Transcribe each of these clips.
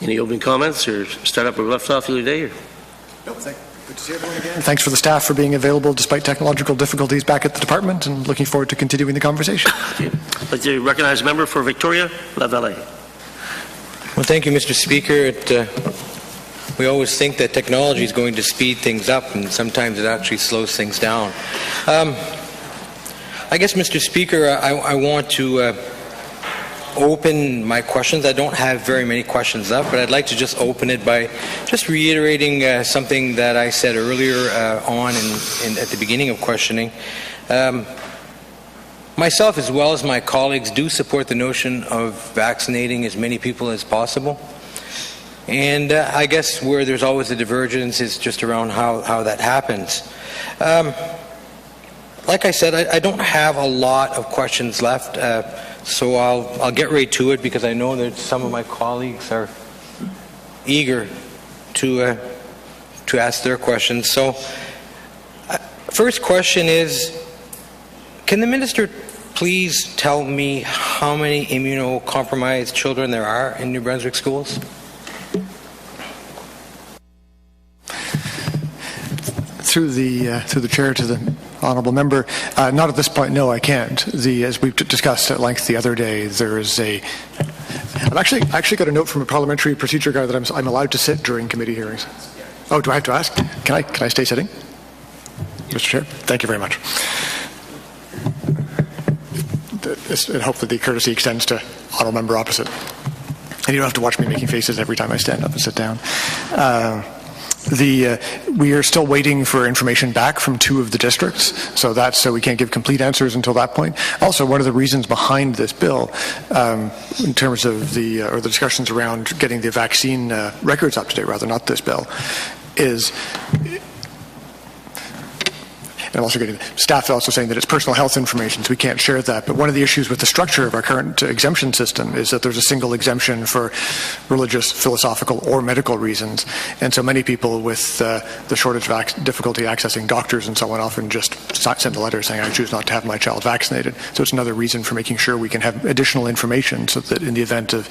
Any opening comments or start up where we left off the other day? No, good to see everyone again. Thanks for the staff for being available despite technological difficulties back at the department, and looking forward to continuing the conversation. I'd like to recognize a member for Victoria, La Vallée. Well, thank you, Mr. Speaker. We always think that technology is going to speed things up, and sometimes it actually slows things down. I guess, Mr. Speaker, I want to open my questions. I don't have very many questions left, but I'd like to just open it by just reiterating something that I said earlier on at the beginning of questioning. Myself, as well as my colleagues, do support the notion of vaccinating as many people as possible. And I guess where there's always a divergence is just around how that happens. Like I said, I don't have a lot of questions left, so I'll get right to it, because I know that some of my colleagues are eager to ask their questions. So, first question is, can the Minister please tell me how many immunocompromised children there are in New Brunswick schools? Through the chair to the honourable member, not at this point. No, I can't. As we've discussed at length the other day, there is I've actually got a note from a parliamentary procedure guy that I'm allowed to sit during committee hearings. Oh, do I have to ask? Can I stay sitting, Mr. Chair? Thank you very much. And hope that the courtesy extends to honourable member opposite. And you don't have to watch me making faces every time I stand up and sit down. We are still waiting for information back from 2 of the districts, so we can't give complete answers until that point. Also, one of the reasons behind this bill, in terms of the discussions around getting the vaccine records up to date, rather not this bill, is. And I'm also getting staff also saying that it's personal health information, so we can't share that. But one of the issues with the structure of our current exemption system is that there's a single exemption for religious, philosophical, or medical reasons. And so many people with the shortage of difficulty accessing doctors and so on often just send a letter saying, I choose not to have my child vaccinated. So it's another reason for making sure we can have additional information so that in the event of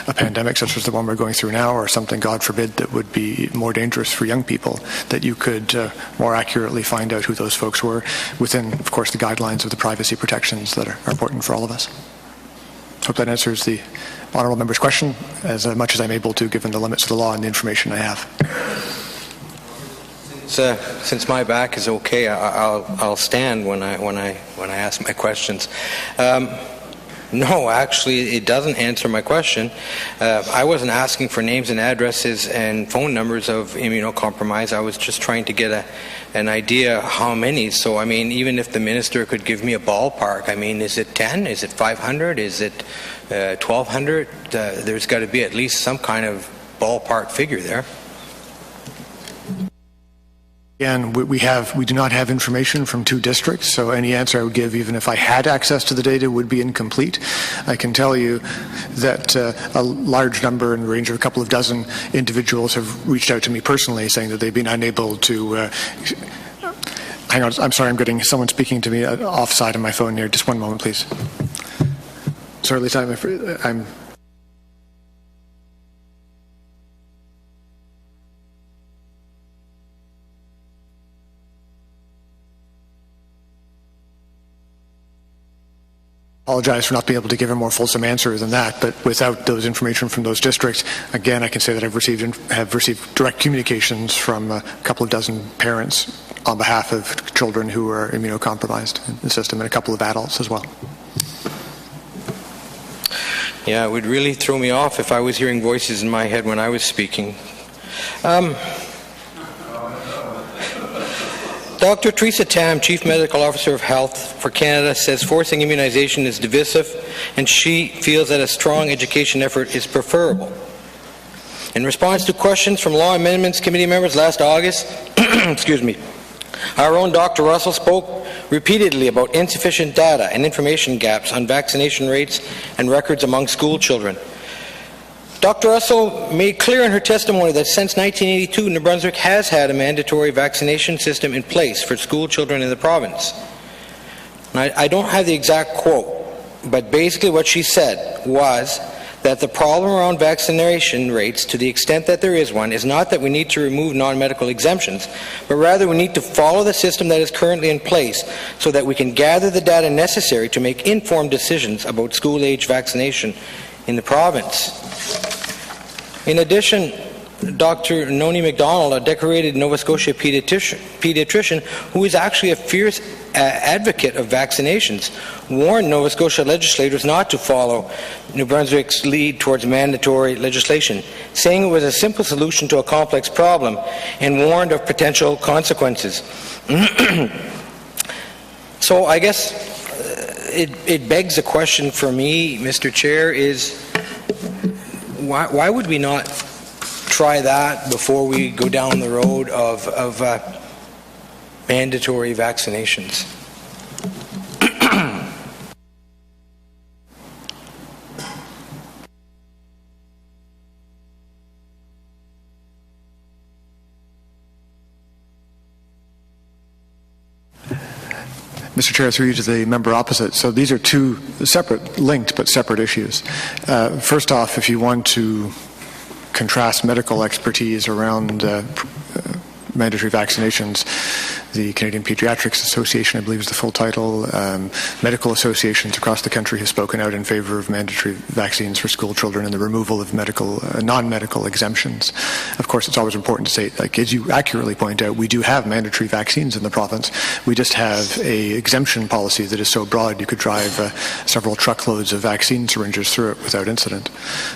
a pandemic such as the one we're going through now, or something, God forbid, that would be more dangerous for young people, that you could more accurately find out who those folks were within, of course, the guidelines of the privacy protections that are important for all of us. Hope that answers the honourable member's question as much as I'm able to, given the limits of the law and the information I have. Since my back is okay, I'll stand when I ask my questions. No, actually, it doesn't answer my question. I wasn't asking for names and addresses and phone numbers of immunocompromised. I was just trying to get an idea how many. So, I mean, even if the minister could give me a ballpark, I mean, is it 10? Is it 500? Is it 1,200? There's got to be at least some kind of ballpark figure there. Again, we do not have information from 2 districts, so any answer I would give, even if I had access to the data, would be incomplete. I can tell you that a large number, in the range of a couple of dozen individuals, have reached out to me personally saying that they've been unable to... hang on, I'm sorry, I'm getting someone speaking to me offside on my phone here. Just one moment, please. Sorry, Lisa, I'm apologize for not being able to give a more fulsome answer than that, but without those information from those districts, again, I can say that I've received direct communications from a couple of dozen parents on behalf of children who are immunocompromised in the system, and a couple of adults as well. Yeah, it would really throw me off if I was hearing voices in my head when I was speaking. Dr. Teresa Tam, Chief Medical Officer of Health for Canada, says forcing immunization is divisive, and she feels that a strong education effort is preferable. In response to questions from Law Amendments Committee members last August, our own Dr. Russell spoke repeatedly about insufficient data and information gaps on vaccination rates and records among school children. Dr. Russell made clear in her testimony that since 1982, New Brunswick has had a mandatory vaccination system in place for school children in the province. I don't have the exact quote, but basically what she said was that the problem around vaccination rates, to the extent that there is one, is not that we need to remove non-medical exemptions, but rather we need to follow the system that is currently in place so that we can gather the data necessary to make informed decisions about school-age vaccination in the province. In addition, Dr. Noni MacDonald, a decorated Nova Scotia pediatrician who is actually a fierce advocate of vaccinations, warned Nova Scotia legislators not to follow New Brunswick's lead towards mandatory legislation, saying it was a simple solution to a complex problem, and warned of potential consequences. So I guess it begs a question for me, Mr. Chair, is why would we not try that before we go down the road of mandatory vaccinations? Mr. Chair, through you to the member opposite. So these are two separate, linked but separate issues. First off, if you want to contrast medical expertise around mandatory vaccinations, the Canadian Pediatrics Association, I believe is the full title, medical associations across the country have spoken out in favor of mandatory vaccines for school children and the removal of non-medical exemptions. Of course, it's always important to say, like as you accurately point out, we do have mandatory vaccines in the province. We just have a exemption policy that is so broad you could drive several truckloads of vaccine syringes through it without incident.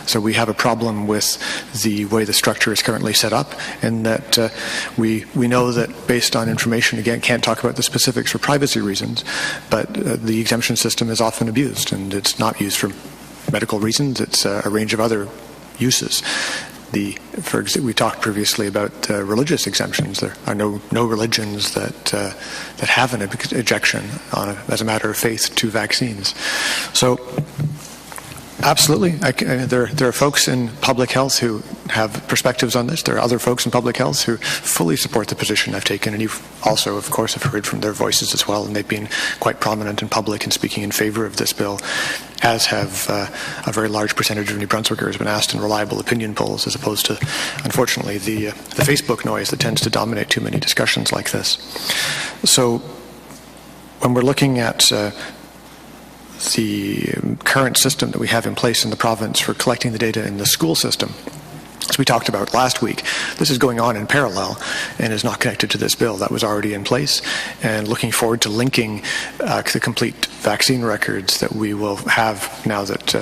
So we have a problem with the way the structure is currently set up, and that we know that based on information, again, can't talk about the specifics for privacy reasons, but the exemption system is often abused, and it's not used for medical reasons. It's a range of other uses. For example, we talked previously about religious exemptions. There are no religions that have an objection as a matter of faith to vaccines. So, absolutely. There are folks in public health who have perspectives on this. There are other folks in public health who fully support the position I've taken, and you've also, of course, have heard from their voices as well, and they've been quite prominent in public in speaking in favor of this bill, as have a very large percentage of New Brunswickers been asked in reliable opinion polls, as opposed to, unfortunately, the Facebook noise that tends to dominate too many discussions like this. So when we're looking at the current system that we have in place in the province for collecting the data in the school system, as we talked about last week, this is going on in parallel and is not connected to this bill. That was already in place, and looking forward to linking the complete vaccine records that we will have now that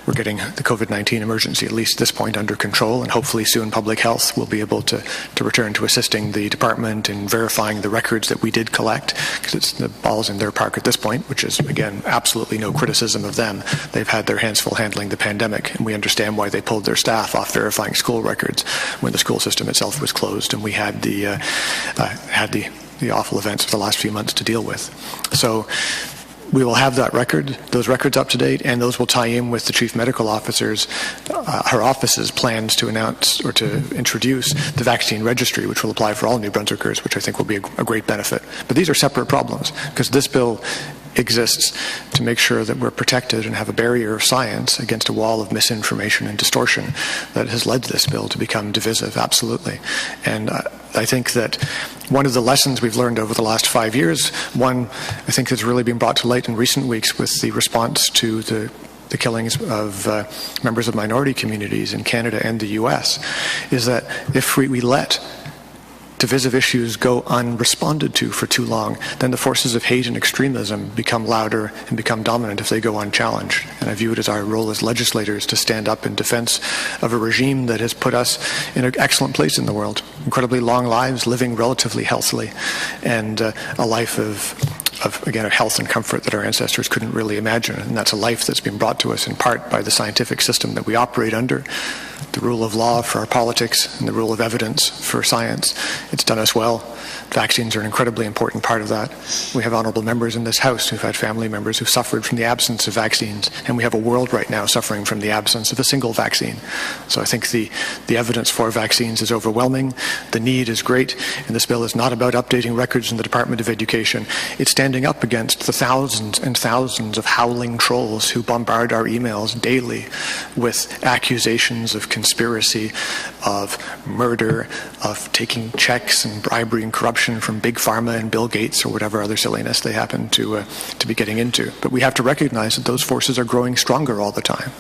we're getting the COVID-19 emergency, at least at this point, under control, and hopefully soon public health will be able to return to assisting the department in verifying the records that we did collect, because the ball's in their park at this point, which is, again, absolutely no criticism of them. They've had their hands full handling the pandemic, and we understand why they pulled their staff off verifying school records when the school system itself was closed, and we had the awful events of the last few months to deal with. So we will have those records up to date, and those will tie in with the Chief Medical Officer's, her office's plans to announce or to introduce the vaccine registry, which will apply for all New Brunswickers, which I think will be a great benefit. But these are separate problems, because this bill exists to make sure that we're protected and have a barrier of science against a wall of misinformation and distortion that has led this bill to become divisive, absolutely. And I think that one of the lessons we've learned over the last 5 years, one I think has really been brought to light in recent weeks with the response to the killings of members of minority communities in Canada and the US, is that if we let divisive issues go unresponded to for too long, then the forces of hate and extremism become louder and become dominant if they go unchallenged. And I view it as our role as legislators to stand up in defense of a regime that has put us in an excellent place in the world. Incredibly long lives, living relatively healthily, and a life of again, a health and comfort that our ancestors couldn't really imagine. And that's a life that's been brought to us in part by the scientific system that we operate under, the rule of law for our politics and the rule of evidence for science. It's done us well. Vaccines are an incredibly important part of that. We have honourable members in this House who've had family members who've suffered from the absence of vaccines, and we have a world right now suffering from the absence of a single vaccine. So I think the evidence for vaccines is overwhelming, the need is great, and this bill is not about updating records in the Department of Education. It's standing up against the thousands and thousands of howling trolls who bombard our emails daily with accusations of conspiracy, of murder, of taking checks and bribery and corruption from Big Pharma and Bill Gates or whatever other silliness they happen to be getting into. But we have to recognize that those forces are growing stronger all the time.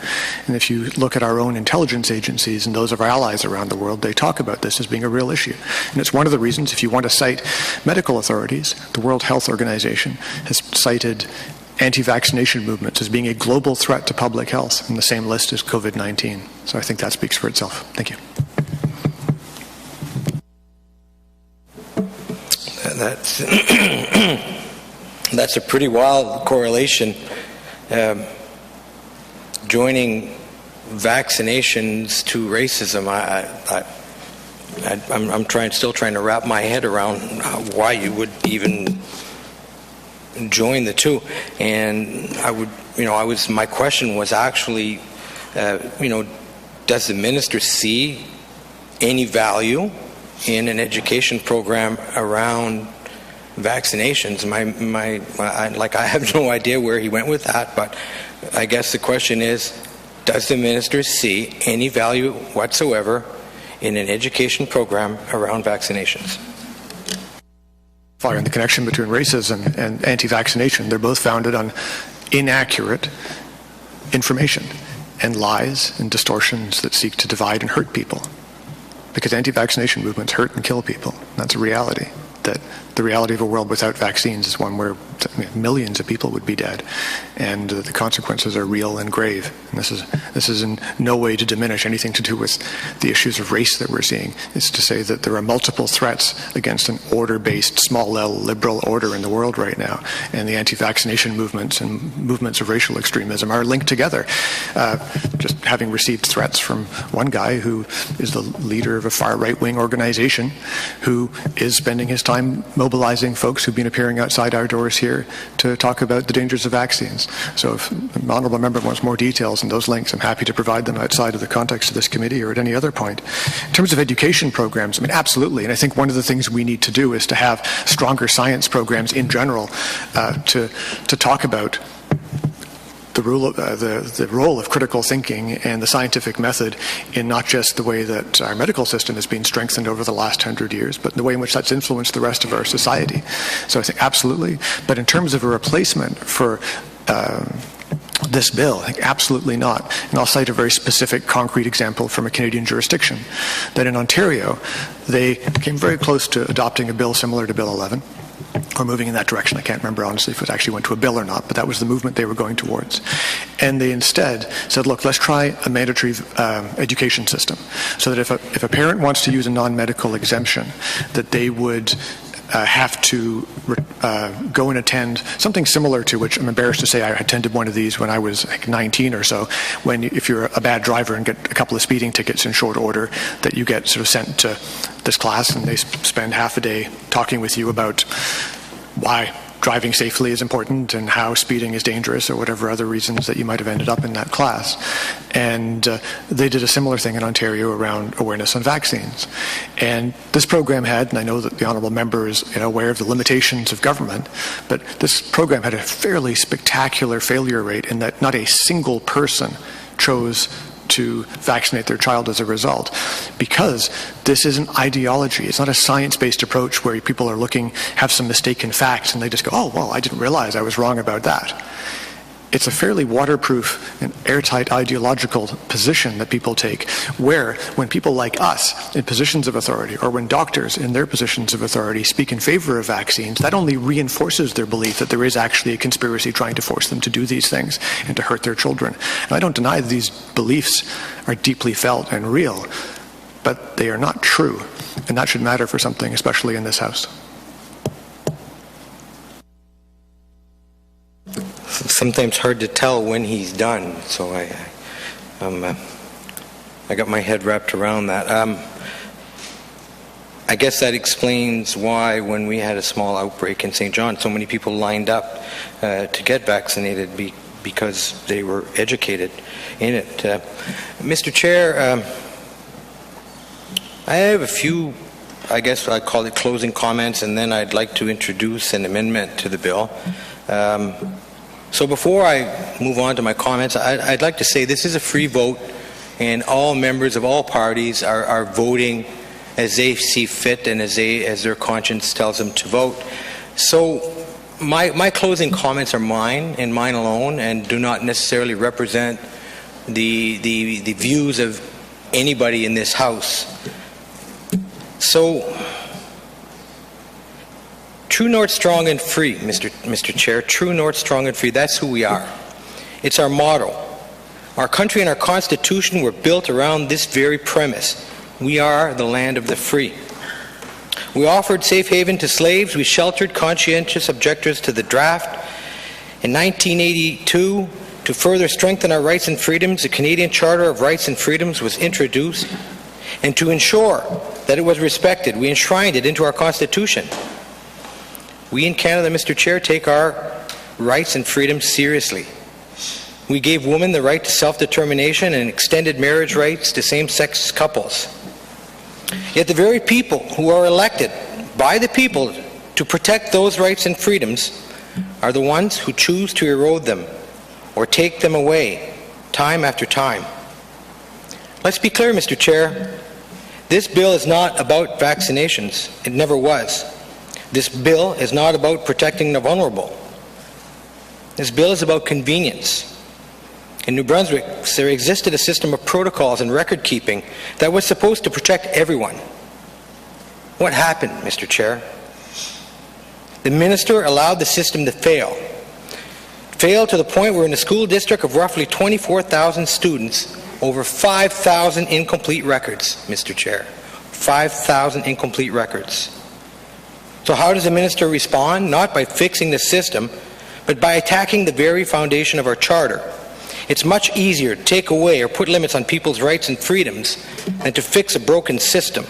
And if you look at our own intelligence agencies and those of our allies around the world, they talk about this as being a real issue. And it's one of the reasons, if you want to cite medical authorities, the World Health Organization has cited anti-vaccination movements as being a global threat to public health in the same list as COVID-19. So I think that speaks for itself. Thank you. That's a pretty wild correlation. Joining vaccinations to racism, I'm still trying to wrap my head around why you would even join the two. And my question was actually, does the minister see any value in an education program around vaccinations? I have no idea where he went with that, but I guess the question is, does the minister see any value whatsoever in an education program around vaccinations? And the connection between racism and anti-vaccination, they're both founded on inaccurate information and lies and distortions that seek to divide and hurt people. Because anti-vaccination movements hurt and kill people. That's a reality. That the reality of a world without vaccines is one where millions of people would be dead, and the consequences are real and grave. And this is in no way to diminish anything to do with the issues of race that we're seeing. It's to say that there are multiple threats against an order-based, small L liberal order in the world right now, and the anti-vaccination movements and movements of racial extremism are linked together. Just having received threats from one guy who is the leader of a far right-wing organization who is spending his time mobilizing folks who've been appearing outside our doors here to talk about the dangers of vaccines. So if an honourable member wants more details on those links, I'm happy to provide them outside of the context of this committee or at any other point. In terms of education programs, absolutely. And I think one of the things we need to do is to have stronger science programs in general to talk about the role of critical thinking and the scientific method in not just the way that our medical system has been strengthened over the last 100 years, but the way in which that's influenced the rest of our society. So I think absolutely. But in terms of a replacement for this bill, I think absolutely not. And I'll cite a very specific, concrete example from a Canadian jurisdiction. That in Ontario, they came very close to adopting a bill similar to Bill 11. Or moving in that direction. I can't remember honestly if it actually went to a bill or not, but that was the movement they were going towards. And they instead said, look, let's try a mandatory education system, so that if a parent wants to use a non-medical exemption, that they would have to go and attend something similar to, which I'm embarrassed to say I attended one of these when I was 19 or so, when if you're a bad driver and get a couple of speeding tickets in short order, that you get sort of sent to this class and they spend half a day talking with you about why driving safely is important and how speeding is dangerous or whatever other reasons that you might have ended up in that class. And they did a similar thing in Ontario around awareness on vaccines. And this program had, and I know that the honourable member is aware of the limitations of government, but this program had a fairly spectacular failure rate in that not a single person chose to vaccinate their child as a result, because this is an ideology. It's not a science-based approach where people are have some mistaken facts and they just go, oh, well, I didn't realize I was wrong about that. It's a fairly waterproof and airtight ideological position that people take, where when people like us in positions of authority, or when doctors in their positions of authority speak in favor of vaccines, that only reinforces their belief that there is actually a conspiracy trying to force them to do these things and to hurt their children. And I don't deny that these beliefs are deeply felt and real, but they are not true. And that should matter for something, especially in this House. Sometimes hard to tell when he's done, so I got my head wrapped around that. I guess that explains why when we had a small outbreak in St. John, so many people lined up to get vaccinated because they were educated in it. Mr. Chair, I have a few, I guess I'd call it closing comments, and then I'd like to introduce an amendment to the bill. So before I move on to my comments, I'd like to say this is a free vote, and all members of all parties are voting as they see fit and as their conscience tells them to vote. So my closing comments are mine and mine alone, and do not necessarily represent the views of anybody in this House. So, true north, strong and free, Mr. Chair. True north, strong and free. That's who we are. It's our motto. Our country and our Constitution were built around this very premise. We are the land of the free. We offered safe haven to slaves. We sheltered conscientious objectors to the draft. In 1982, to further strengthen our rights and freedoms, the Canadian Charter of Rights and Freedoms was introduced. And to ensure that it was respected, we enshrined it into our Constitution. We in Canada, Mr. Chair, take our rights and freedoms seriously. We gave women the right to self-determination and extended marriage rights to same-sex couples. Yet the very people who are elected by the people to protect those rights and freedoms are the ones who choose to erode them or take them away time after time. Let's be clear, Mr. Chair. This bill is not about vaccinations. It never was. This bill is not about protecting the vulnerable. This bill is about convenience. In New Brunswick, there existed a system of protocols and record keeping that was supposed to protect everyone. What happened, Mr. Chair? The minister allowed the system to fail. Fail to the point where in a school district of roughly 24,000 students, over 5,000 incomplete records, Mr. Chair. 5,000 incomplete records. So how does the minister respond? Not by fixing the system, but by attacking the very foundation of our charter. It's much easier to take away or put limits on people's rights and freedoms than to fix a broken system.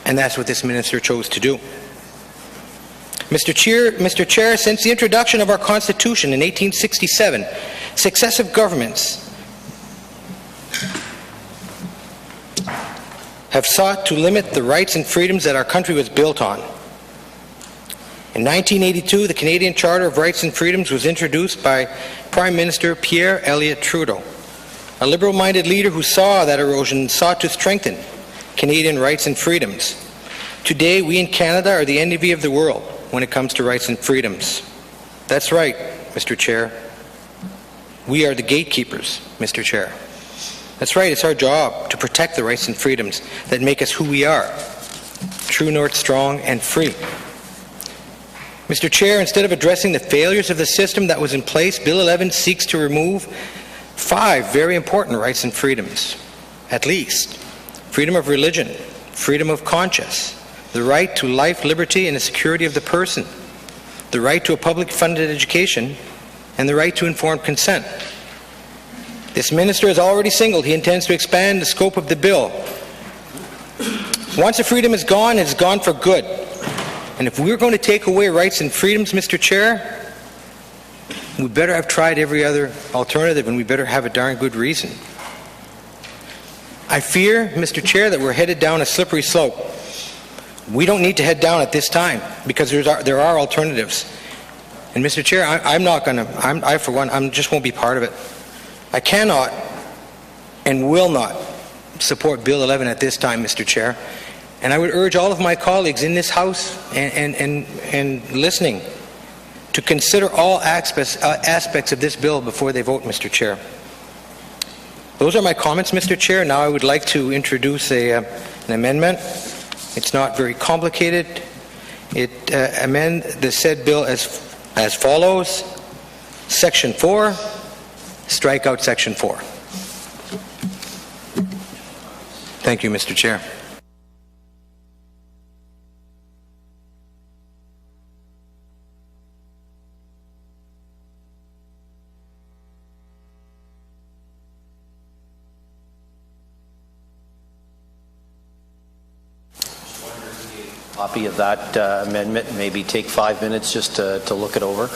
And that's what this minister chose to do. Mr. Chair, since the introduction of our Constitution in 1867, successive governments have sought to limit the rights and freedoms that our country was built on. In 1982, the Canadian Charter of Rights and Freedoms was introduced by Prime Minister Pierre Elliott Trudeau, a liberal-minded leader who saw that erosion and sought to strengthen Canadian rights and freedoms. Today, we in Canada are the envy of the world when it comes to rights and freedoms. That's right, Mr. Chair. We are the gatekeepers, Mr. Chair. That's right, it's our job to protect the rights and freedoms that make us who we are. True north, strong and free. Mr. Chair, instead of addressing the failures of the system that was in place, Bill 11 seeks to remove 5 very important rights and freedoms, at least. Freedom of religion, freedom of conscience, the right to life, liberty, and the security of the person, the right to a public-funded education, and the right to informed consent. This minister has already signaled he intends to expand the scope of the bill. Once a freedom is gone, it is gone for good. And if we're going to take away rights and freedoms, Mr. Chair, we better have tried every other alternative, and we better have a darn good reason. I fear, Mr. Chair, that we're headed down a slippery slope. We don't need to head down at this time because there are alternatives. And Mr. Chair, I for one, just won't be part of it. I cannot and will not support Bill 11 at this time, Mr. Chair. And I would urge all of my colleagues in this House and listening to consider all aspects of this bill before they vote, Mr. Chair. Those are my comments, Mr. Chair. Now I would like to introduce an amendment. It's not very complicated. It amend the said bill as follows. Section 4, strike out Section 4. Thank you, Mr. Chair. copy of that amendment and maybe take 5 minutes just to look it over?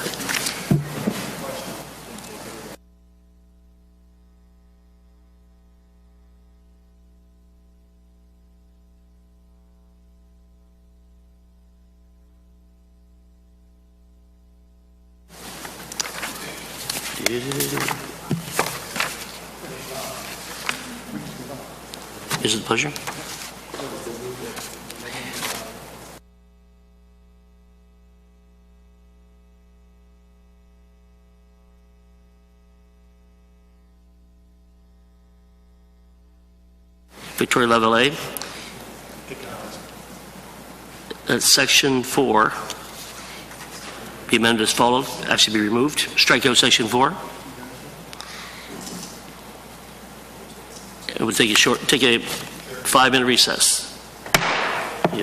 Is it a pleasure? Victoria Lavallee. Section 4 be amended as followed, actually be removed. Strike out section 4. It would take a 5-minute recess. Yeah.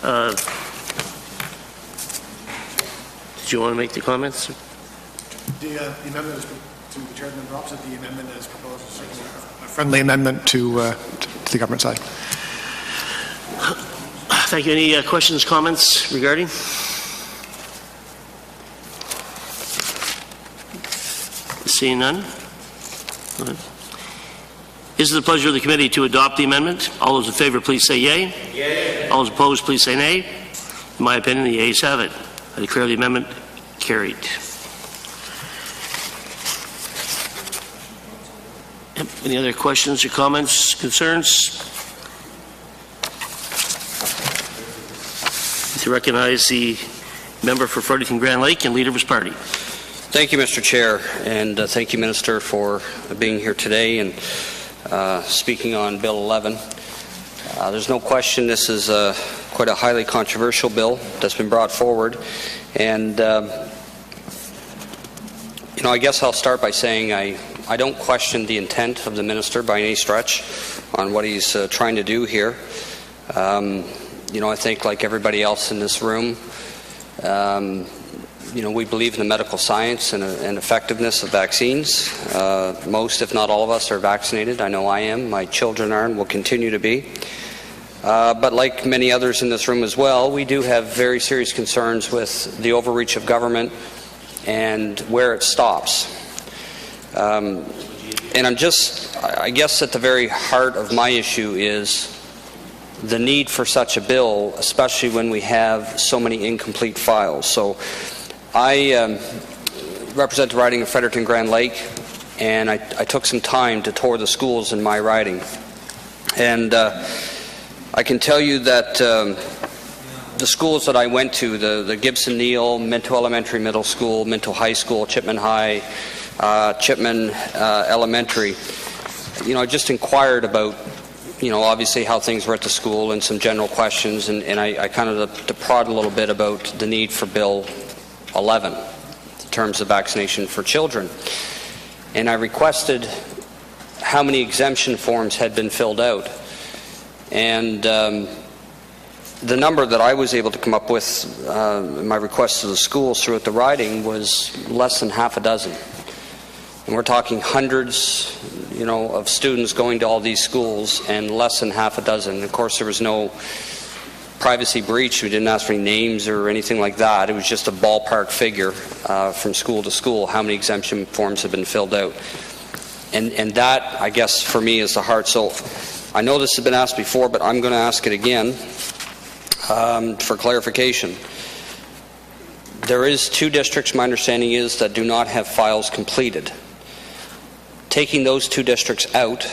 Did you want to make the comments? The amendment is to the chair of the member opposite. The amendment is proposed as a friendly amendment to the government side. Thank you. Any questions, comments regarding? Seeing none. Is it the pleasure of the committee to adopt the amendment? All those in favor, please say yea. Yea. All those opposed, please say nay. In my opinion, the ayes have it. I declare the amendment carried. Any other questions or comments, concerns? To recognize the member for Fredericton Grand Lake and leader of his party. Thank you, Mr. Chair, and thank you, Minister, for being here today and speaking on Bill 11. There's no question this is quite a highly controversial bill that's been brought forward, and I guess I'll start by saying I don't question the intent of the Minister by any stretch on what he's trying to do here. I think like everybody else in this room, we believe in the medical science and effectiveness of vaccines. Most, if not all of us, are vaccinated. I know I am. My children are and will continue to be. But like many others in this room as well, we do have very serious concerns with the overreach of government and where it stops. And I guess at the very heart of my issue is the need for such a bill, especially when we have so many incomplete files. So I represent the riding of Fredericton Grand Lake, and I took some time to tour the schools in my riding. And I can tell you that the schools that I went to, the Gibson Neal, Minto Elementary Middle School, Minto High School, Chipman High, Chipman Elementary, I just inquired about, obviously how things were at the school and some general questions, and I kind of to prod a little bit about the need for Bill 11 in terms of vaccination for children. And I requested how many exemption forms had been filled out. And the number that I was able to come up with in my request to the schools throughout the riding was less than half a dozen. And we're talking hundreds, of students going to all these schools and less than half a dozen. Of course, there was no privacy breach. We didn't ask for any names or anything like that. It was just a ballpark figure from school to school, how many exemption forms have been filled out. And that, I guess, for me is the heart. So I know this has been asked before, but I'm going to ask it again for clarification. There is 2 districts, my understanding is, that do not have files completed. Taking those 2 districts out,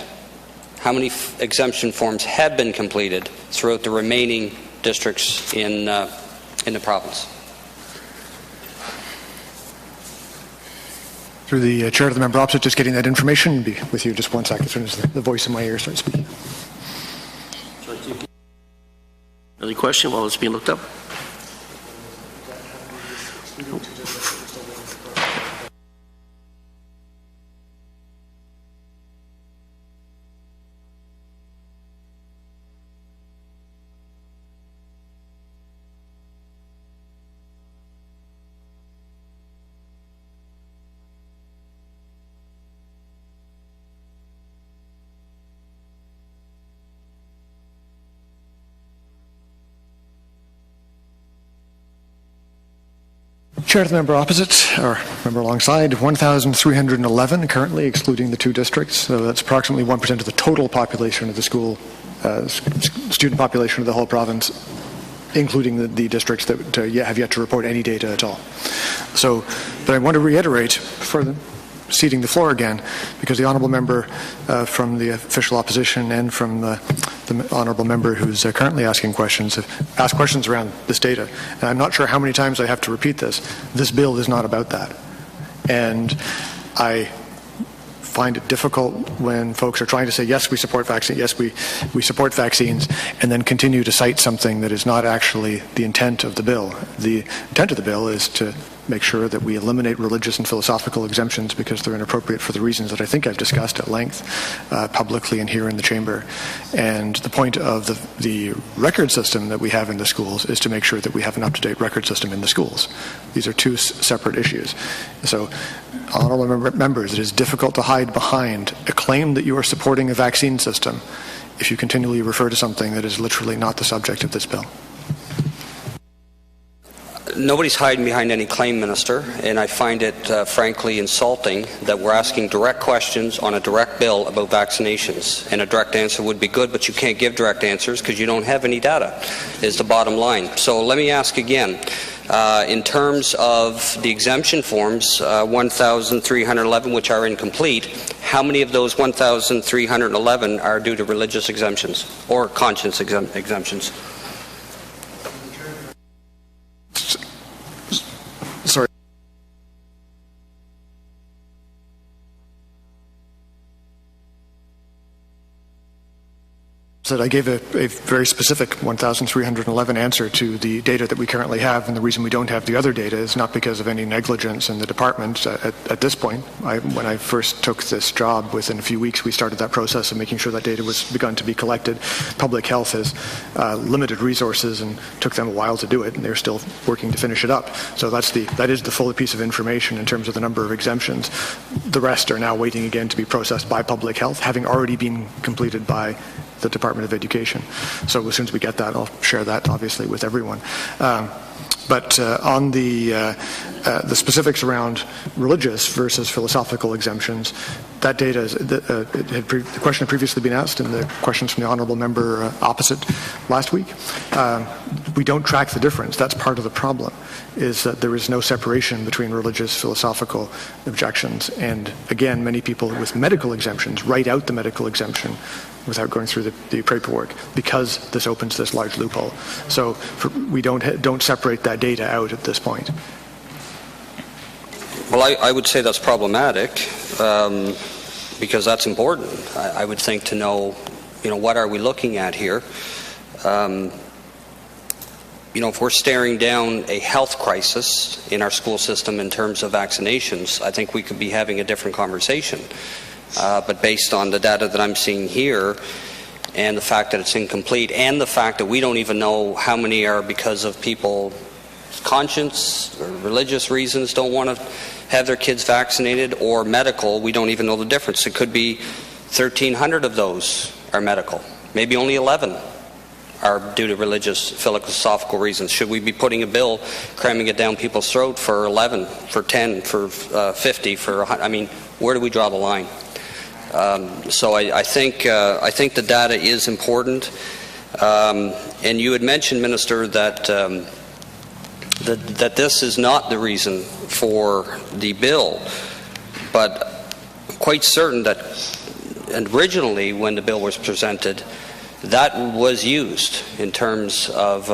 how many exemption forms have been completed throughout the remaining districts in the province? Through the chair of the member opposite, just getting that information. Be with you just one second as soon as the voice in my ear starts speaking. Another question while it's being looked up? Chair of the member opposite, or member alongside, 1,311 currently, excluding the 2 districts. So that's approximately 1% of the total population of the school, student population of the whole province, including the districts that have yet to report any data at all. So, but I want to reiterate for ceding the floor again, because the honourable member from the official opposition and from the honourable member who's currently asking questions have asked questions around this data. And I'm not sure how many times I have to repeat this. This bill is not about that. And I find it difficult when folks are trying to say, yes, we support vaccines, yes, we support vaccines, and then continue to cite something that is not actually the intent of the bill. The intent of the bill is to make sure that we eliminate religious and philosophical exemptions because they're inappropriate for the reasons that I think I've discussed at length publicly and here in the chamber. And the point of the record system that we have in the schools is to make sure that we have an up-to-date record system in the schools. These are two separate issues. So, honourable members, it is difficult to hide behind a claim that you are supporting a vaccine system if you continually refer to something that is literally not the subject of this bill. Nobody's hiding behind any claim, Minister, and I find it frankly insulting that we're asking direct questions on a direct bill about vaccinations. And a direct answer would be good, but you can't give direct answers because you don't have any data, is the bottom line. So let me ask again. In terms of the exemption forms, 1,311, which are incomplete, how many of those 1,311 are due to religious exemptions or conscience exemptions? Sorry. I gave a very specific 1,311 answer to the data that we currently have, and the reason we don't have the other data is not because of any negligence in the department. At this point, when I first took this job, within a few weeks we started that process of making sure that data was begun to be collected. Public health has limited resources and took them a while to do it, and they're still working to finish it up. So that is the full piece of information in terms of the number of exemptions. The rest are now waiting again to be processed by public health, having already been completed by the Department of Education. So as soon as we get that, I'll share that obviously with everyone. But on the specifics around religious versus philosophical exemptions, that data, the question had previously been asked in the questions from the honourable member opposite last week. We don't track the difference. That's part of the problem, is that there is no separation between religious, philosophical objections. And again, many people with medical exemptions write out the medical exemption without going through the paperwork, because this opens this large loophole. So we don't separate that data out at this point. Well, I would say that's problematic because that's important. I would think to know, what are we looking at here? If we're staring down a health crisis in our school system in terms of vaccinations, I think we could be having a different conversation. But based on the data that I'm seeing here, and the fact that it's incomplete, and the fact that we don't even know how many are because of people's conscience or religious reasons don't want to have their kids vaccinated, or medical, we don't even know the difference. It could be 1,300 of those are medical. Maybe only 11 are due to religious, philosophical reasons. Should we be putting a bill, cramming it down people's throat for 11, for 10, for 50, for 100? I mean, where do we draw the line? So I think the data is important. And you had mentioned, Minister, that that this is not the reason for the bill, but I'm quite certain that originally when the bill was presented, that was used in terms of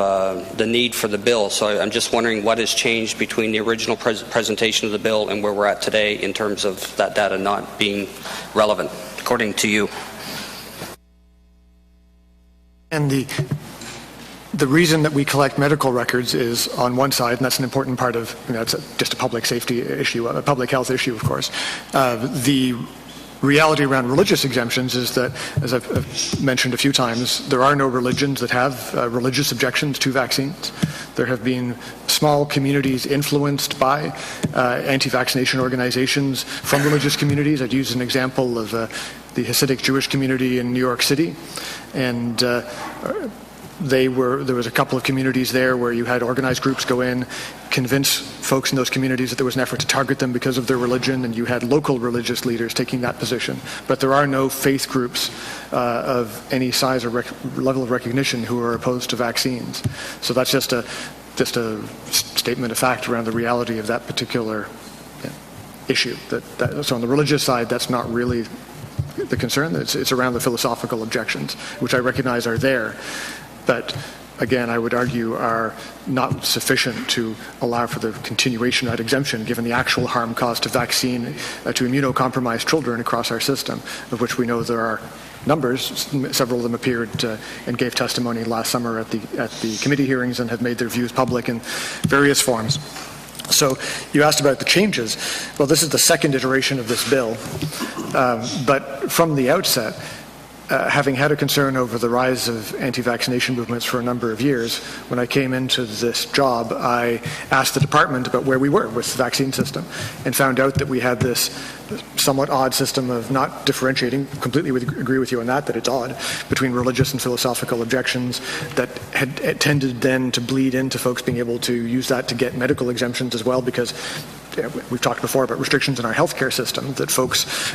the need for the bill. So I'm just wondering what has changed between the original presentation of the bill and where we're at today in terms of that data not being relevant, according to you. And the reason that we collect medical records is on one side, and that's an important part of, it's just a public safety issue, a public health issue, of course. The reality around religious exemptions is that, as I've mentioned a few times, there are no religions that have religious objections to vaccines. There have been small communities influenced by anti-vaccination organizations from religious communities. I'd use an example of the Hasidic Jewish community in New York City, and there was a couple of communities there where you had organized groups go in, convince folks in those communities that there was an effort to target them because of their religion, and you had local religious leaders taking that position. But there are no faith groups of any size or level of recognition who are opposed to vaccines. So that's just a statement of fact around the reality of that particular issue. So on the religious side, that's not really the concern. It's around the philosophical objections, which I recognize are there, but again, I would argue are not sufficient to allow for the continuation of that exemption, given the actual harm caused to vaccine to immunocompromised children across our system, of which we know there are numbers. Several of them appeared and gave testimony last summer at the committee hearings and have made their views public in various forms. So you asked about the changes. Well, this is the second iteration of this bill, but from the outset, having had a concern over the rise of anti-vaccination movements for a number of years, when I came into this job, I asked the department about where we were with the vaccine system and found out that we had this somewhat odd system of not differentiating, completely agree with you on that it's odd, between religious and philosophical objections that had tended then to bleed into folks being able to use that to get medical exemptions as well, because we've talked before about restrictions in our healthcare system that folks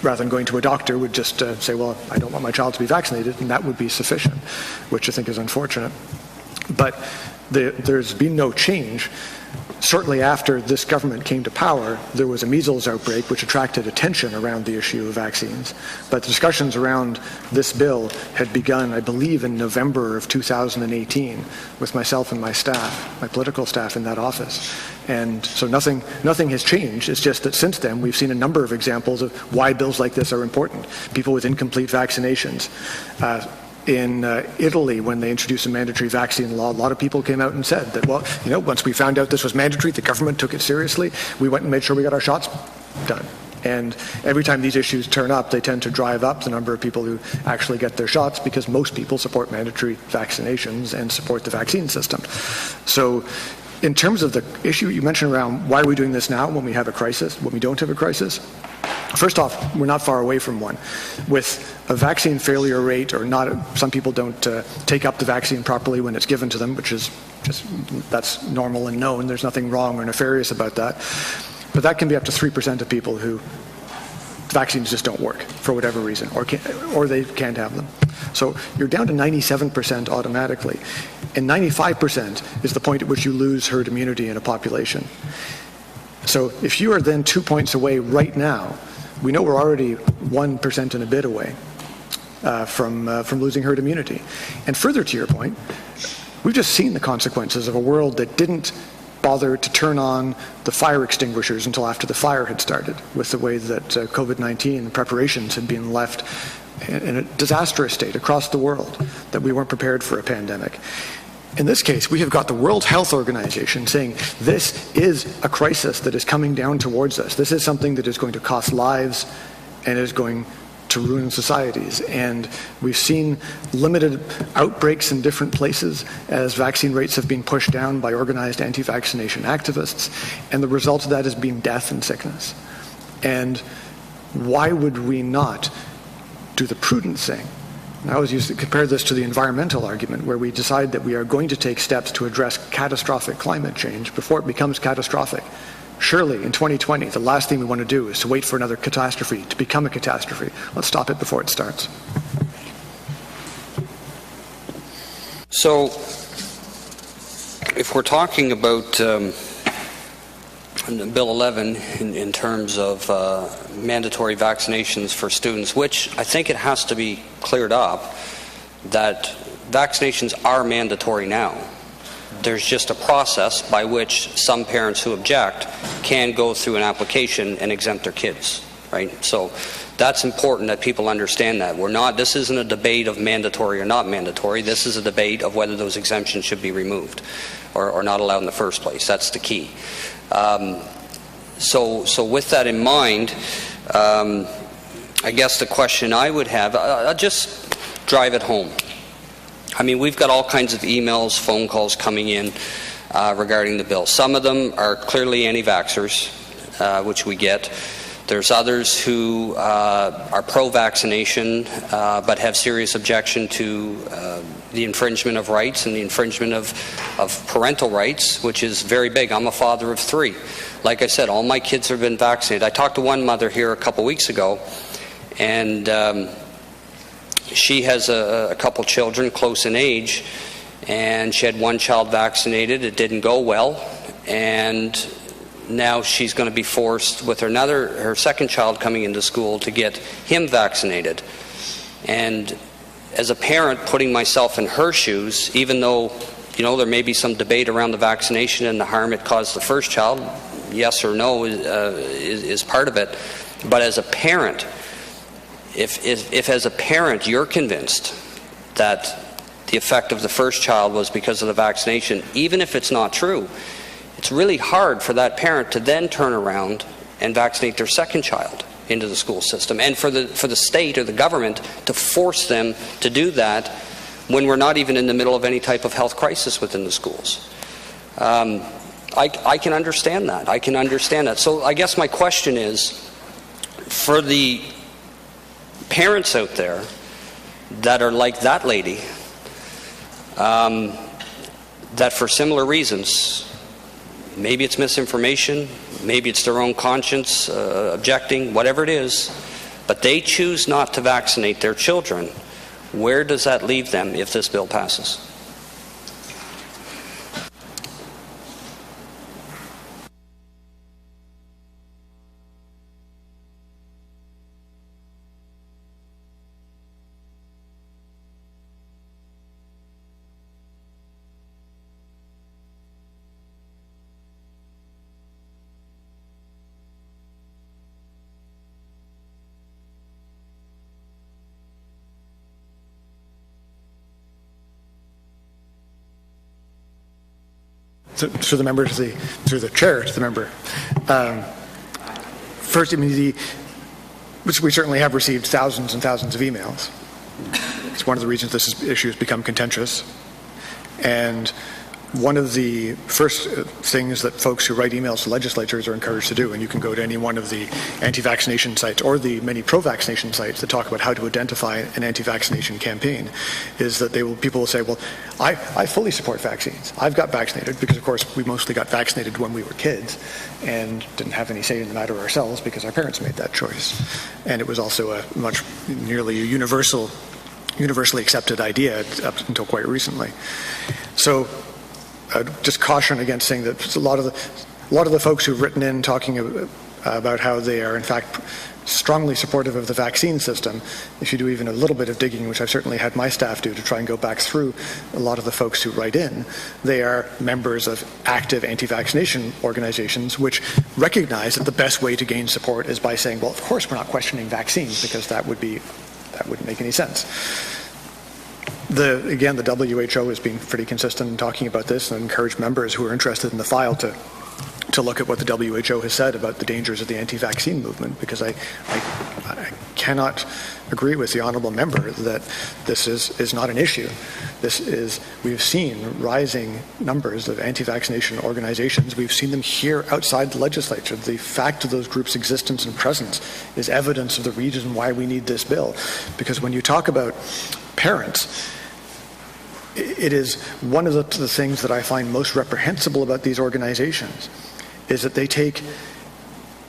rather than going to a doctor, would just say, well, I don't want my child to be vaccinated, and that would be sufficient, which I think is unfortunate. But there's been no change. Shortly after this government came to power, there was a measles outbreak which attracted attention around the issue of vaccines. But the discussions around this bill had begun, I believe, in November of 2018 with myself and my staff, my political staff in that office. And so nothing has changed. It's just that since then we've seen a number of examples of why bills like this are important. People with incomplete vaccinations. In Italy, when they introduced a mandatory vaccine law, a lot of people came out and said that, well, once we found out this was mandatory, the government took it seriously, we went and made sure we got our shots done. And every time these issues turn up, they tend to drive up the number of people who actually get their shots, because most people support mandatory vaccinations and support the vaccine system. So in terms of the issue you mentioned around why are we doing this now when we have a crisis, when we don't have a crisis, first off, we're not far away from one. With a vaccine failure rate, or not, some people don't take up the vaccine properly when it's given to them, which is that's normal and known. There's nothing wrong or nefarious about that. But that can be up to 3% of people who vaccines just don't work for whatever reason, or they can't have them. So you're down to 97% automatically. And 95% is the point at which you lose herd immunity in a population. So if you are then 2 points away right now, we know we're already 1% and a bit away from losing herd immunity. And further to your point, we've just seen the consequences of a world that didn't bother to turn on the fire extinguishers until after the fire had started, with the way that COVID-19 preparations had been left in a disastrous state across the world, that we weren't prepared for a pandemic. In this case, we have got the World Health Organization saying this is a crisis that is coming down towards us. This is something that is going to cost lives and is going to ruin societies. And we've seen limited outbreaks in different places as vaccine rates have been pushed down by organized anti-vaccination activists. And the result of that has been death and sickness. And why would we not do the prudent thing? And I always used to compare this to the environmental argument, where we decide that we are going to take steps to address catastrophic climate change before it becomes catastrophic. Surely, in 2020, the last thing we want to do is to wait for another catastrophe to become a catastrophe. Let's stop it before it starts. So, if we're talking about Bill 11 in terms of mandatory vaccinations for students, which I think it has to be cleared up that vaccinations are mandatory now. There's just a process by which some parents who object can go through an application and exempt their kids, right? So that's important that people understand that. This isn't a debate of mandatory or not mandatory. This is a debate of whether those exemptions should be removed or not allowed in the first place. That's the key. So with that in mind, I guess the question I would have, I'll just drive it home. I mean, we've got all kinds of emails, phone calls coming in regarding the bill. Some of them are clearly anti-vaxxers, which we get. There's others who are pro-vaccination but have serious objection to the infringement of rights and the infringement of parental rights, which is very big. I'm a father of 3. Like I said, all my kids have been vaccinated. I talked to one mother here a couple weeks ago, and she has a couple children close in age, and she had one child vaccinated. It didn't go well, and now she's going to be forced with her second child coming into school to get him vaccinated. And as a parent, putting myself in her shoes, even though there may be some debate around the vaccination and the harm it caused the first child, yes or no is part of it. But as a parent, if as a parent you're convinced that the effect of the first child was because of the vaccination, even if it's not true, it's really hard for that parent to then turn around and vaccinate their second child into the school system, and for the state or the government to force them to do that when we're not even in the middle of any type of health crisis within the schools. I can understand that. I can understand that. So I guess my question is, for the parents out there that are like that lady, that for similar reasons, maybe it's misinformation, maybe it's their own conscience objecting, whatever it is, but they choose not to vaccinate their children, where does that leave them if this bill passes? Through the member through the chair to the member. First, I mean, we certainly have received thousands and thousands of emails. It's one of the reasons this issue has become contentious. And one of the first things that folks who write emails to legislatures are encouraged to do, and you can go to any one of the anti-vaccination sites or the many pro-vaccination sites that talk about how to identify an anti-vaccination campaign, is that people will say, well, I fully support vaccines. I've got vaccinated because, of course, we mostly got vaccinated when we were kids and didn't have any say in the matter ourselves because our parents made that choice. And it was also nearly a universally accepted idea up until quite recently. So just caution against saying that a lot of the folks who've written in talking about how they are in fact strongly supportive of the vaccine system, if you do even a little bit of digging, which I've certainly had my staff do to try and go back through a lot of the folks who write in, they are members of active anti-vaccination organizations which recognize that the best way to gain support is by saying, well, of course we're not questioning vaccines, because that wouldn't make any sense. Again, the WHO has been pretty consistent in talking about this, and encourage members who are interested in the file to look at what the WHO has said about the dangers of the anti-vaccine movement, because I cannot agree with the honourable member that this is not an issue. We've seen rising numbers of anti-vaccination organizations. We've seen them here outside the legislature. The fact of those groups' existence and presence is evidence of the reason why we need this bill. Because when you talk about parents, it is one of the things that I find most reprehensible about these organizations is that they take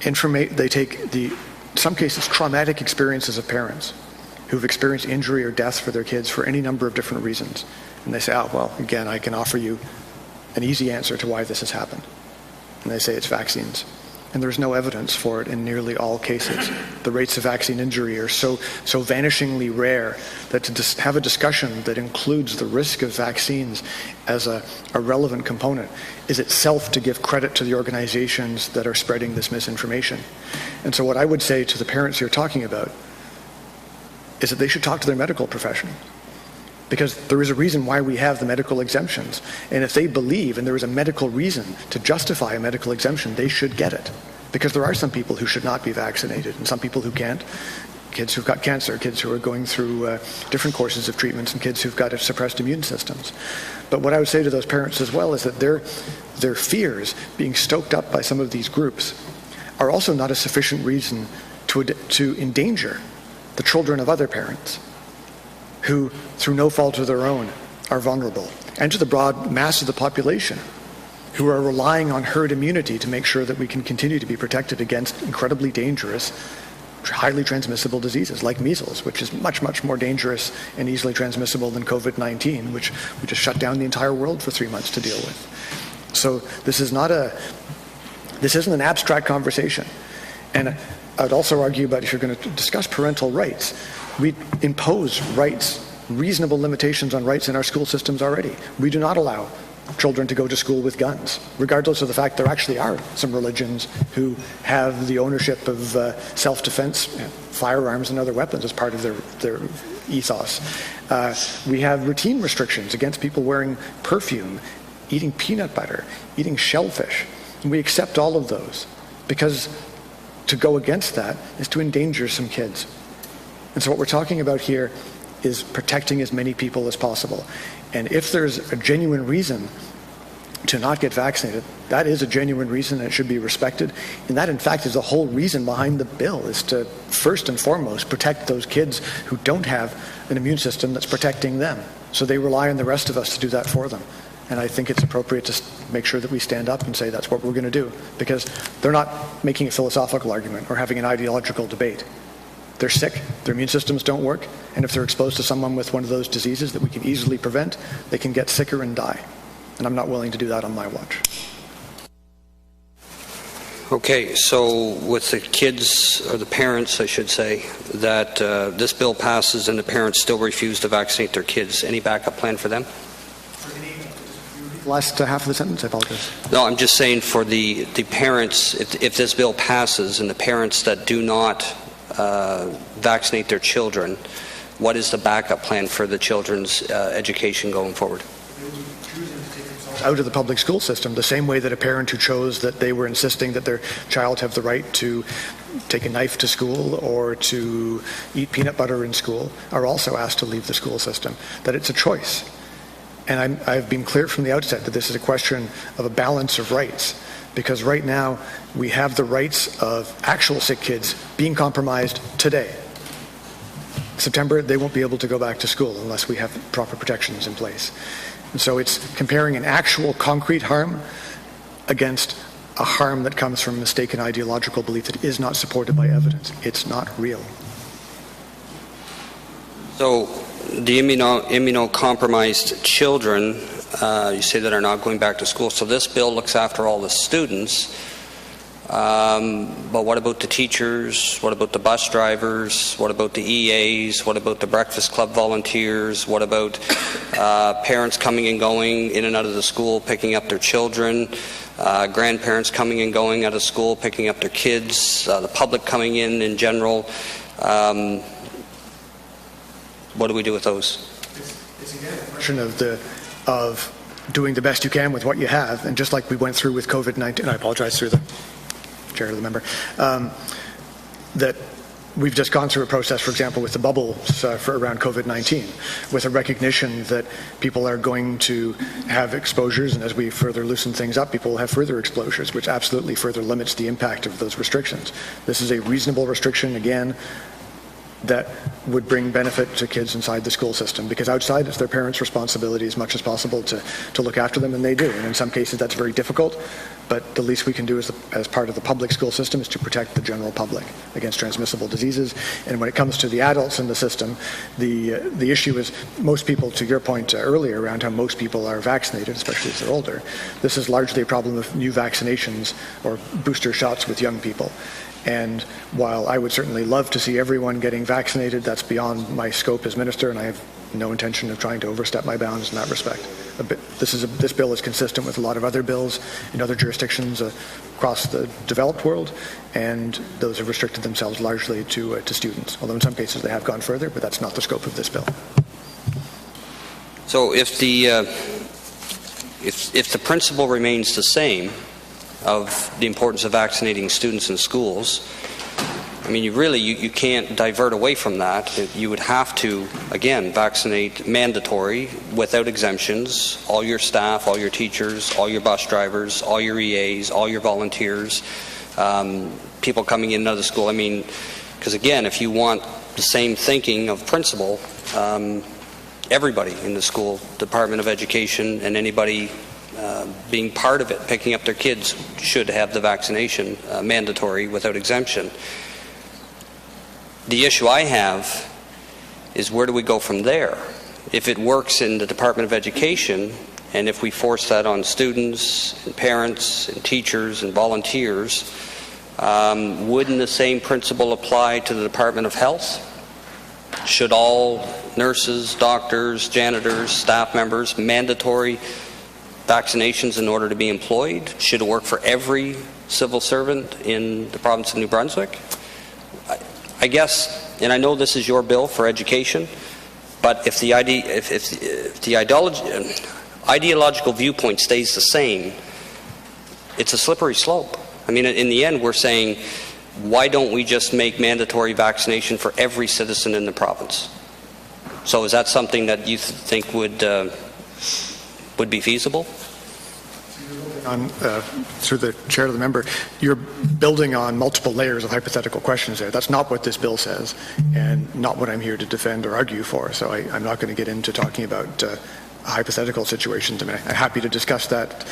in some cases traumatic experiences of parents who've experienced injury or death for their kids for any number of different reasons, and they say, oh, well, again, I can offer you an easy answer to why this has happened, and they say it's vaccines. And there's no evidence for it in nearly all cases. The rates of vaccine injury are so vanishingly rare that to have a discussion that includes the risk of vaccines as a relevant component is itself to give credit to the organizations that are spreading this misinformation. And so what I would say to the parents you're talking about is that they should talk to their medical professional, because there is a reason why we have the medical exemptions. And if they believe and there is a medical reason to justify a medical exemption, they should get it. Because there are some people who should not be vaccinated and some people who can't. Kids who've got cancer, kids who are going through different courses of treatments, and kids who've got suppressed immune systems. But what I would say to those parents as well is that their fears being stoked up by some of these groups are also not a sufficient reason to endanger the children of other parents who, through no fault of their own, are vulnerable, and to the broad mass of the population who are relying on herd immunity to make sure that we can continue to be protected against incredibly dangerous, highly transmissible diseases like measles, which is much, much more dangerous and easily transmissible than COVID-19, which we just shut down the entire world for 3 months to deal with. So this isn't an abstract conversation. And I'd also argue about, if you're going to discuss parental rights, we impose rights, reasonable limitations on rights in our school systems already. We do not allow children to go to school with guns, regardless of the fact there actually are some religions who have the ownership of self-defense, firearms and other weapons as part of their ethos. We have routine restrictions against people wearing perfume eating peanut butter, eating shellfish. And we accept all of those because to go against that is to endanger some kids. And so what we're talking about here is protecting as many people as possible. And if there's a genuine reason to not get vaccinated, that is a genuine reason and it should be respected. And that, in fact, is the whole reason behind the bill, is to first and foremost protect those kids who don't have an immune system that's protecting them. So they rely on the rest of us to do that for them. And I think it's appropriate to make sure that we stand up and say that's what we're going to do, because they're not making a philosophical argument or having an ideological debate. They're sick, their immune systems don't work, and if they're exposed to someone with one of those diseases that we can easily prevent, they can get sicker and die. And I'm not willing to do that on my watch. Okay, so with the kids, or the parents, I should say, that this bill passes and the parents still refuse to vaccinate their kids, any backup plan for them? Last half of the sentence, I apologize. No, I'm just saying for the parents, if this bill passes and the parents that do not vaccinate their children, what is the backup plan for the children's education going forward? Out of the public school system, the same way that a parent who chose that they were insisting that their child have the right to take a knife to school or to eat peanut butter in school are also asked to leave the school system, that it's a choice. And I've been clear from the outset that this is a question of a balance of rights, because right now we have the rights of actual sick kids being compromised today. September, they won't be able to go back to school unless we have proper protections in place. And so it's comparing an actual concrete harm against a harm that comes from mistaken ideological belief that is not supported by evidence. It's not real. So the immunocompromised children, you say that are not going back to school. So this bill looks after all the students. But what about the teachers? What about the bus drivers? What about the EAs? What about the breakfast club volunteers? What about parents coming and going in and out of the school, picking up their children? Grandparents coming and going out of school, picking up their kids? The public coming in general? What do we do with those? It's again a question of doing the best you can with what you have, and just like we went through with COVID-19, and I apologize through the chair to the member, that we've just gone through a process, for example, with the bubbles for around COVID-19, with a recognition that people are going to have exposures, and as we further loosen things up, people will have further exposures, which absolutely further limits the impact of those restrictions. This is a reasonable restriction, again, that would bring benefit to kids inside the school system, because outside it's their parents' responsibility as much as possible to look after them, and they do. And in some cases that's very difficult, but the least we can do as part of the public school system is to protect the general public against transmissible diseases. And when it comes to the adults in the system, the issue is most people, to your point earlier around how most people are vaccinated, especially as they're older, this is largely a problem of new vaccinations or booster shots with young people. And while I would certainly love to see everyone getting vaccinated, that's beyond my scope as minister, and I have no intention of trying to overstep my bounds in that respect. This bill is consistent with a lot of other bills in other jurisdictions across the developed world, and those have restricted themselves largely to students, although in some cases they have gone further, but that's not the scope of this bill. So if the principle remains the same of the importance of vaccinating students in schools, I mean, you can't divert away from that. You would have to, again, vaccinate mandatory, without exemptions, all your staff, all your teachers, all your bus drivers, all your EAs, all your volunteers, people coming in and out of the school. I mean, because again, if you want the same thinking of principle, everybody in the school, Department of Education, and anybody being part of it, picking up their kids, should have the vaccination mandatory without exemption. The issue I have is, where do we go from there? If it works in the Department of Education, and if we force that on students and parents and teachers and volunteers, wouldn't the same principle apply to the Department of Health? Should all nurses, doctors, janitors, staff members, mandatory vaccinations in order to be employed? Should it work for every civil servant in the province of New Brunswick? I guess, and I know this is your bill for education, but if the ideology, ideological viewpoint stays the same, it's a slippery slope. I mean, in the end, we're saying, why don't we just make mandatory vaccination for every citizen in the province? So is that something that you think would be feasible? Through the chair to the member, you're building on multiple layers of hypothetical questions there. That's not what this bill says, and not what I'm here to defend or argue for. So I'm not going to get into talking about hypothetical situations. I mean, I'm happy to discuss that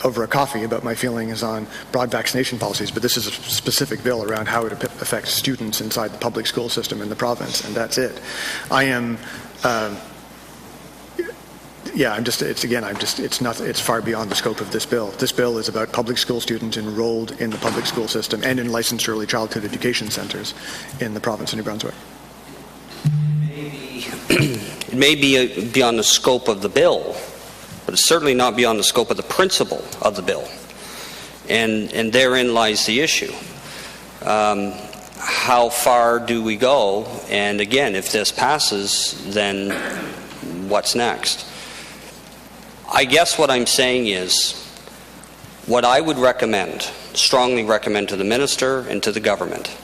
over a coffee about my feelings on broad vaccination policies, but this is a specific bill around how it affects students inside the public school system in the province, and that's it. I am. It's far beyond the scope of this bill. This bill is about public school students enrolled in the public school system and in licensed early childhood education centres in the province of New Brunswick. It may be beyond the scope of the bill, but it's certainly not beyond the scope of the principle of the bill. And therein lies the issue. How far do we go? And again, if this passes, then what's next? I guess what I'm saying is, what I would recommend, strongly recommend to the minister and to the government,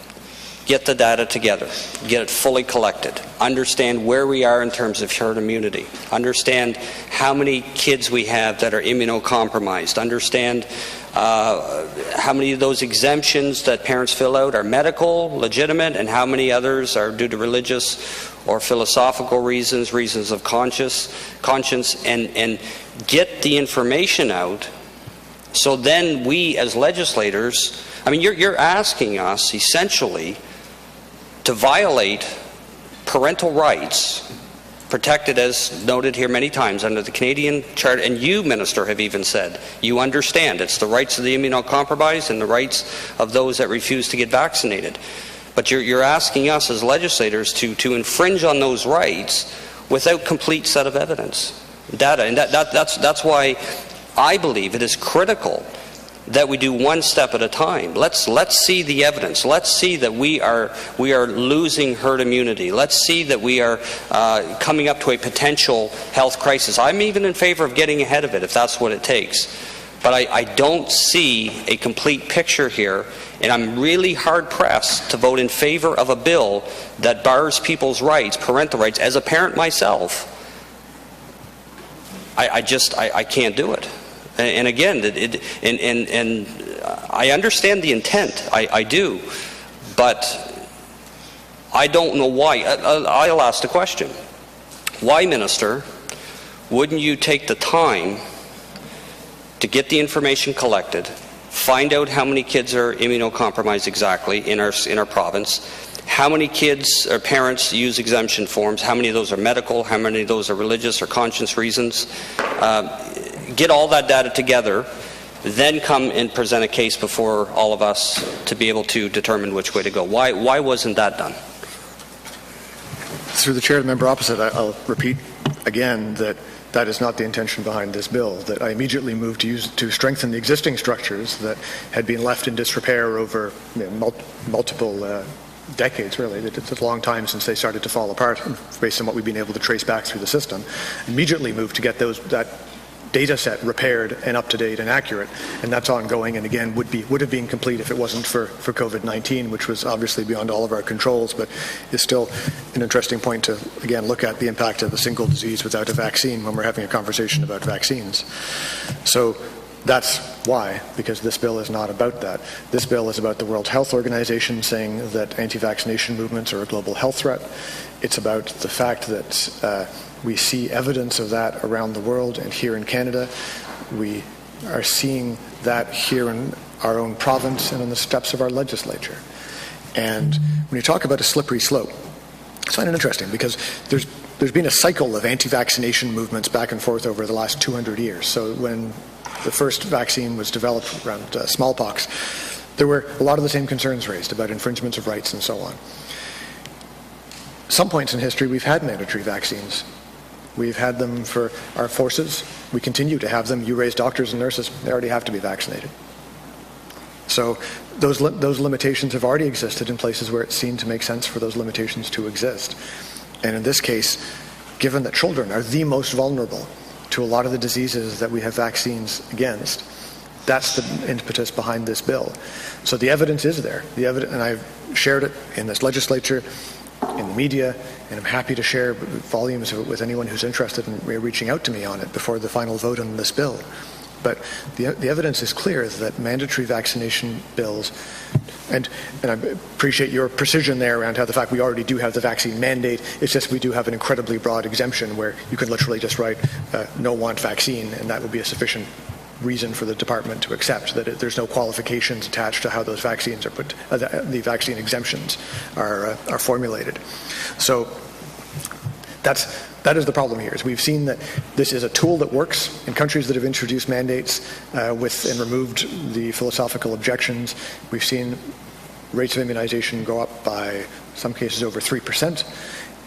get the data together, get it fully collected, understand where we are in terms of herd immunity, understand how many kids we have that are immunocompromised, understand how many of those exemptions that parents fill out are medical, legitimate, and how many others are due to religious or philosophical reasons of conscience, and get the information out. So then we as legislators, I mean, you're asking us essentially to violate parental rights protected, as noted here many times, under the Canadian Charter, and you, Minister, have even said you understand it's the rights of the immunocompromised and the rights of those that refuse to get vaccinated. But you're asking us as legislators to infringe on those rights without complete set of evidence, data, and that's why I believe it is critical that we do one step at a time. Let's see the evidence. Let's see that we are losing herd immunity. Let's see that we are coming up to a potential health crisis. I'm even in favor of getting ahead of it if that's what it takes. But I don't see a complete picture here, and I'm really hard-pressed to vote in favor of a bill that bars people's rights, parental rights. As a parent myself, I can't do it. And again, and I understand the intent, I do, but I don't know why. I'll ask the question. Why, Minister, wouldn't you take the time to get the information collected, find out how many kids are immunocompromised exactly in our province, how many kids or parents use exemption forms, how many of those are medical, how many of those are religious or conscience reasons, get all that data together, then come and present a case before all of us to be able to determine which way to go. Why wasn't that done? Through the chair of the member opposite, I'll repeat again that is not the intention behind this bill, that I immediately moved to strengthen the existing structures that had been left in disrepair over multiple decades, really. It's a long time since they started to fall apart based on what we've been able to trace back through the system. Immediately moved to get that data set repaired and up to date and accurate, and that's ongoing, and again would have been complete if it wasn't for COVID-19, which was obviously beyond all of our controls, but is still an interesting point to again look at the impact of a single disease without a vaccine when we're having a conversation about vaccines. So that's why, because this bill is not about that. This bill is about the World Health Organization saying that anti-vaccination movements are a global health threat. It's about the fact that we see evidence of that around the world, and here in Canada, we are seeing that here in our own province and on the steps of our legislature. And when you talk about a slippery slope, it's kind of interesting because there's been a cycle of anti-vaccination movements back and forth over the last 200 years. So when the first vaccine was developed around smallpox, there were a lot of the same concerns raised about infringements of rights and so on. Some points in history we've had mandatory vaccines. We've had them for our forces. We continue to have them. You raise doctors and nurses, they already have to be vaccinated. So those limitations have already existed in places where it seemed to make sense for those limitations to exist. And in this case, given that children are the most vulnerable to a lot of the diseases that we have vaccines against. That's the impetus behind this bill. So the evidence is there. And I've shared it in this legislature, in the media, and I'm happy to share volumes of it with anyone who's interested in reaching out to me on it before the final vote on this bill. But the evidence is clear that mandatory vaccination bills, and I appreciate your precision there around how the fact we already do have the vaccine mandate, it's just we do have an incredibly broad exemption where you can literally just write no want vaccine, and that would be a sufficient reason for the department to accept that there's no qualifications attached to how those vaccines are put, the vaccine exemptions are formulated. So that is the problem here. Is we've seen that this is a tool that works in countries that have introduced mandates and removed the philosophical objections. We've seen rates of immunization go up by some cases over 3%,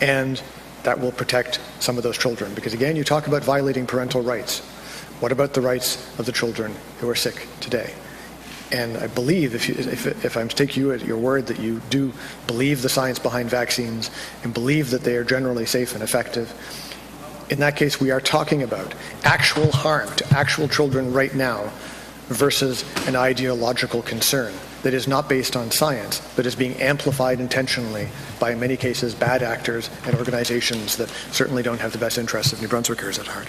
and that will protect some of those children. Because again, you talk about violating parental rights. What about the rights of the children who are sick today? And I believe, if I'm to take you at your word that you do believe the science behind vaccines and believe that they are generally safe and effective, in that case we are talking about actual harm to actual children right now versus an ideological concern that is not based on science, but is being amplified intentionally by, in many cases, bad actors and organizations that certainly don't have the best interests of New Brunswickers at heart.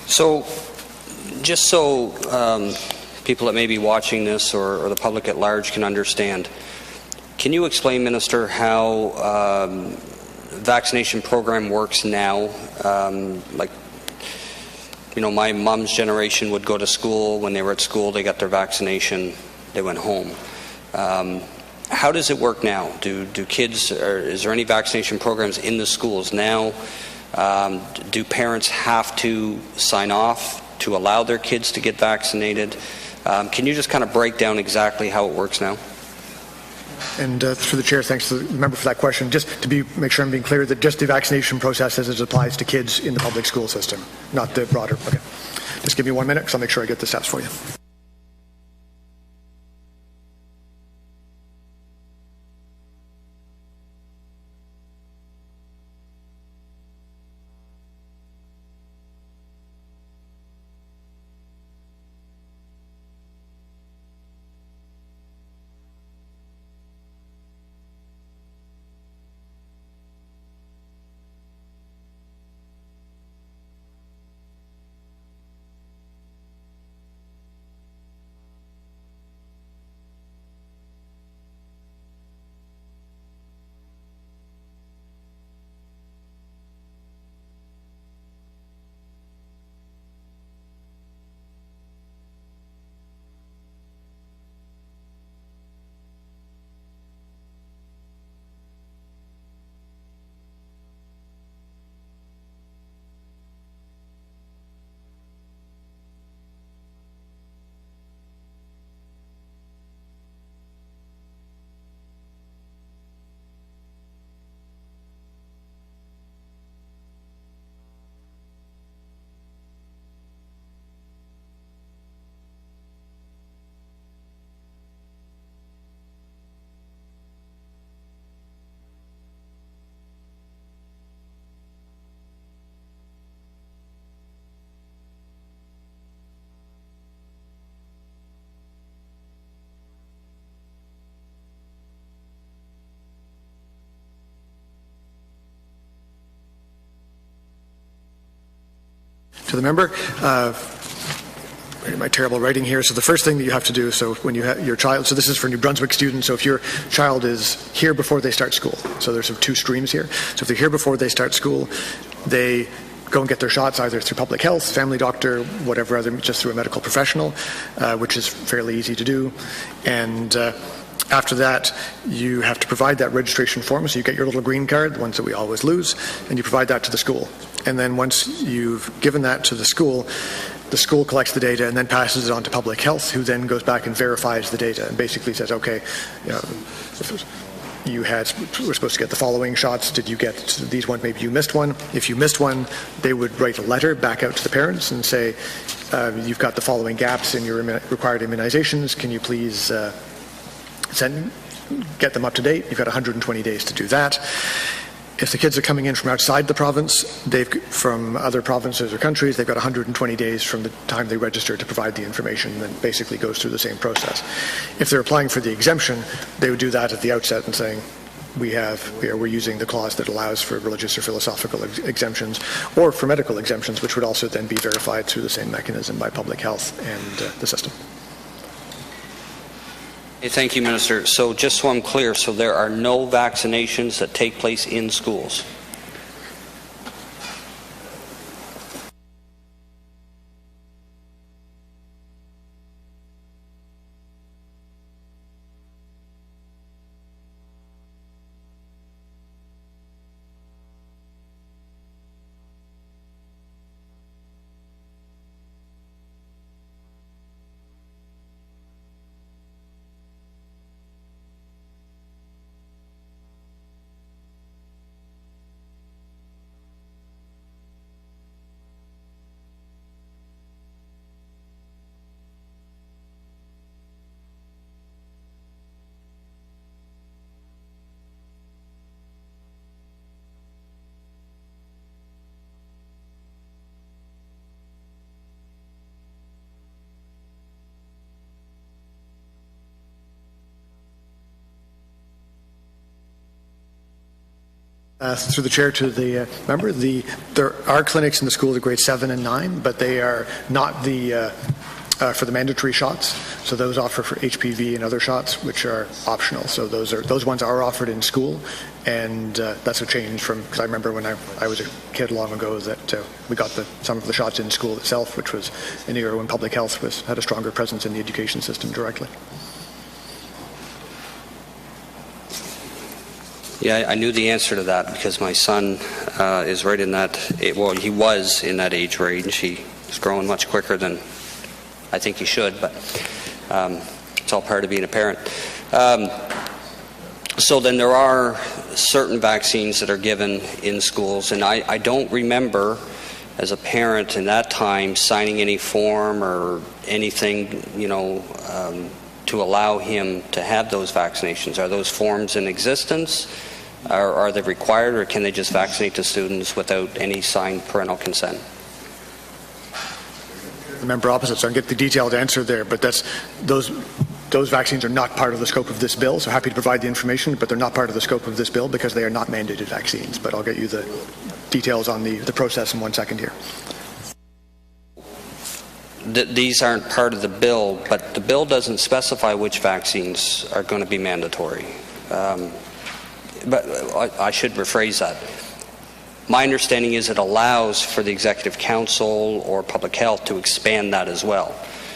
So, just so people that may be watching this or the public at large can understand, can you explain, Minister, how vaccination program works now? My mom's generation would go to school. When they were at school, they got their vaccination, they went home. How does it work now? Do kids, is there any vaccination programs in the schools now? Do parents have to sign off to allow their kids to get vaccinated? Can you just kind of break down exactly how it works now? And through the chair, thanks to the member for that question. Just to make sure I'm being clear that just the vaccination process as it applies to kids in the public school system, not the broader. Okay. Just give me 1 minute because I'll make sure I get the stats for you. To the member, my terrible writing here. So the first thing that you have to do, so when you have your child, so this is for New Brunswick students, so if your child is here before they start school, so there's two streams here. So if they're here before they start school, they go and get their shots either through public health, family doctor, whatever other, just through a medical professional, which is fairly easy to do. And after that, you have to provide that registration form. So you get your little green card, the ones that we always lose, and you provide that to the school. And then once you've given that to the school collects the data and then passes it on to public health, who then goes back and verifies the data and basically says, okay, we're supposed to get the following shots. Did you get these ones? Maybe you missed one. If you missed one, they would write a letter back out to the parents and say, you've got the following gaps in your required immunizations. Can you please get them up to date? You've got 120 days to do that. If the kids are coming in from outside the province, from other provinces or countries, they've got 120 days from the time they register to provide the information, and then basically goes through the same process. If they're applying for the exemption, they would do that at the outset and saying, we're using the clause that allows for religious or philosophical exemptions, or for medical exemptions, which would also then be verified through the same mechanism by public health and the system. Thank you, Minister. So just so I'm clear, so there are no vaccinations that take place in schools? Through the chair to the member, there are clinics in the schools of grades 7 and 9, but they are not for the mandatory shots. So those offer for HPV and other shots, which are optional. So those ones are offered in school, and that's a change from, because I remember when I was a kid long ago that we got some of the shots in school itself, which was an era when public health had a stronger presence in the education system directly. Yeah, I knew the answer to that because my son is right in that, well, he was in that age range. He's growing much quicker than I think he should, but it's all part of being a parent. So then there are certain vaccines that are given in schools, and I don't remember as a parent in that time signing any form or anything, to allow him to have those vaccinations. Are those forms in existence? Are they required, or can they just vaccinate the students without any signed parental consent? The member opposite, so I can get the detailed answer there, but those vaccines are not part of the scope of this bill, so happy to provide the information, but they're not part of the scope of this bill because they are not mandated vaccines. But I'll get you the details on the process in 1 second here. These aren't part of the bill, but the bill doesn't specify which vaccines are going to be mandatory. But I should rephrase that. My understanding is it allows for the Executive Council or Public Health to expand that as well.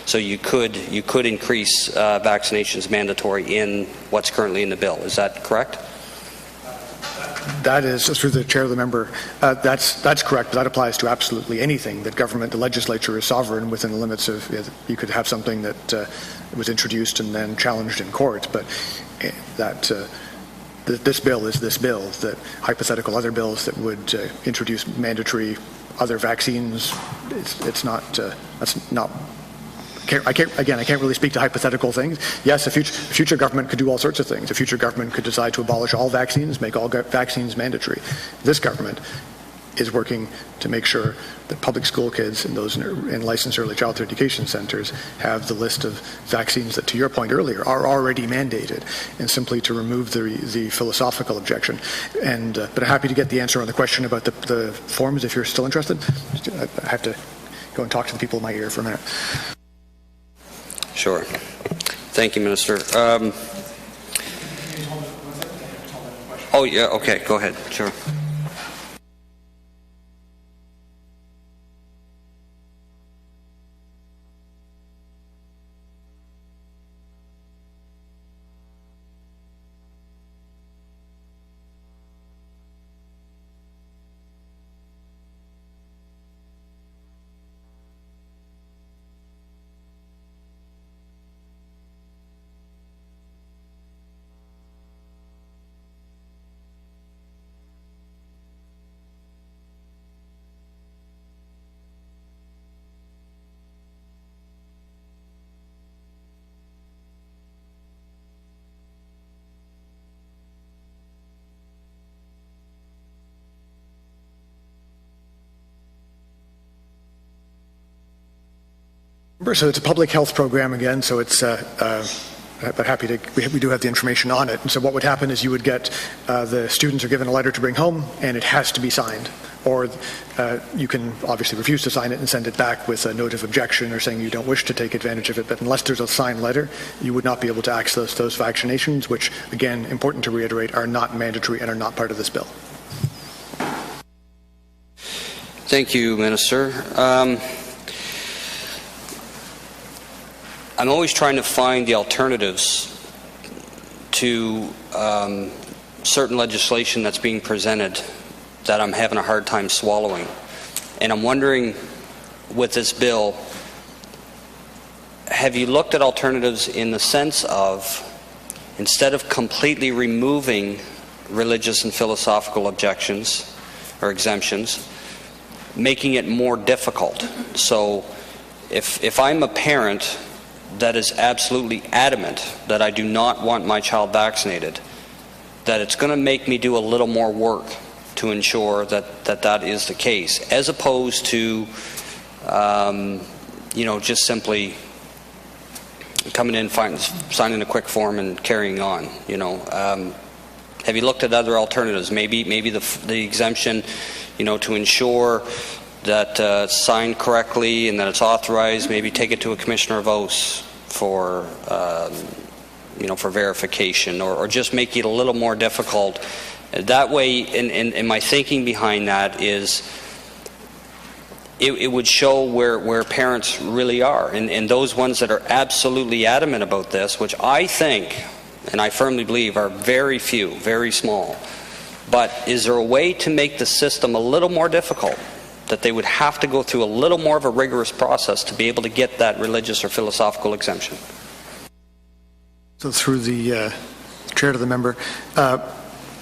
So you could increase vaccinations mandatory in what's currently in the bill. Is that correct? That is, through the chair of the member, that's correct, but that applies to absolutely anything that the legislature is sovereign within the limits of. You could have something that was introduced and then challenged in court, but this bill is this bill. That hypothetical other bills that would introduce mandatory other vaccines, it's not. That's not. I can't really speak to hypothetical things. Yes, a future government could do all sorts of things. A future government could decide to abolish all vaccines, make all vaccines mandatory. This government is working to make sure that public school kids and those in licensed early childhood education centres have the list of vaccines that, to your point earlier, are already mandated, and simply to remove the philosophical objection. But I'm happy to get the answer on the question about the forms if you're still interested. I have to go and talk to the people in my ear for a minute. Sure. Thank you, Minister. Oh, yeah, okay, go ahead. Sure. So it's a public health program again, so it's but happy to, we do have the information on it. And so what would happen is you would get, the students are given a letter to bring home, and it has to be signed. Or you can obviously refuse to sign it and send it back with a note of objection or saying you don't wish to take advantage of it. But unless there's a signed letter, you would not be able to access those vaccinations, which, again, important to reiterate, are not mandatory and are not part of this bill. Thank you, Minister. I'm always trying to find the alternatives to certain legislation that's being presented that I'm having a hard time swallowing. And I'm wondering, with this bill, have you looked at alternatives in the sense of, instead of completely removing religious and philosophical objections or exemptions, making it more difficult? So if I'm a parent that is absolutely adamant that I do not want my child vaccinated, that it's going to make me do a little more work to ensure that is the case, as opposed to just simply coming in, signing a quick form and carrying on. Have you looked at other alternatives? Maybe the exemption, to ensure that it's signed correctly and that it's authorized. Maybe take it to a Commissioner of Oaths for for verification, or just make it a little more difficult. That way, in my thinking behind that is, it would show where parents really are, and those ones that are absolutely adamant about this, which I think, and I firmly believe, are very few, very small. But is there a way to make the system a little more difficult, that they would have to go through a little more of a rigorous process to be able to get that religious or philosophical exemption? So through the chair to the member,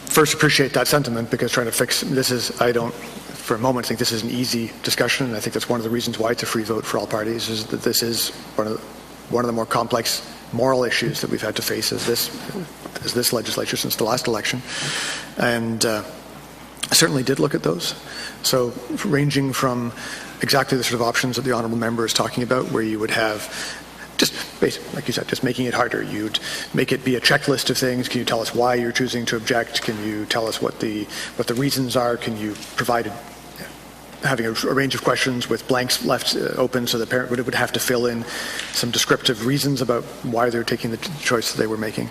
first appreciate that sentiment, because trying to fix this is, I don't for a moment think this is an easy discussion, and I think that's one of the reasons why it's a free vote for all parties, is that this is one of the more complex moral issues that we've had to face as this legislature since the last election. And I certainly did look at those. So ranging from exactly the sort of options that the honourable member is talking about, where you would have just, like you said, just making it harder. You'd make it be a checklist of things. Can you tell us why you're choosing to object? Can you tell us what the reasons are? Can you provide having a range of questions with blanks left open, so the parent would have to fill in some descriptive reasons about why they're taking the choice that they were making.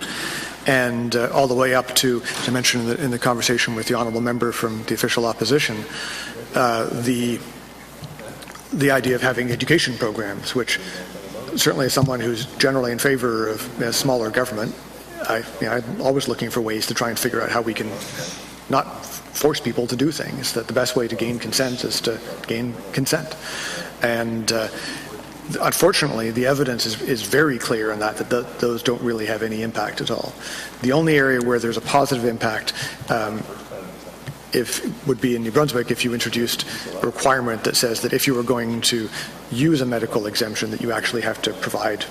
And all the way up to, as I mentioned in the conversation with the honourable member from the official opposition, the idea of having education programs, which certainly as someone who's generally in favour of smaller government, I'm always looking for ways to try and figure out how we can not force people to do things, that the best way to gain consent is to gain consent. And unfortunately, the evidence is very clear on that those don't really have any impact at all. The only area where there's a positive impact would be in New Brunswick if you introduced a requirement that says that if you were going to use a medical exemption, that you actually have to provide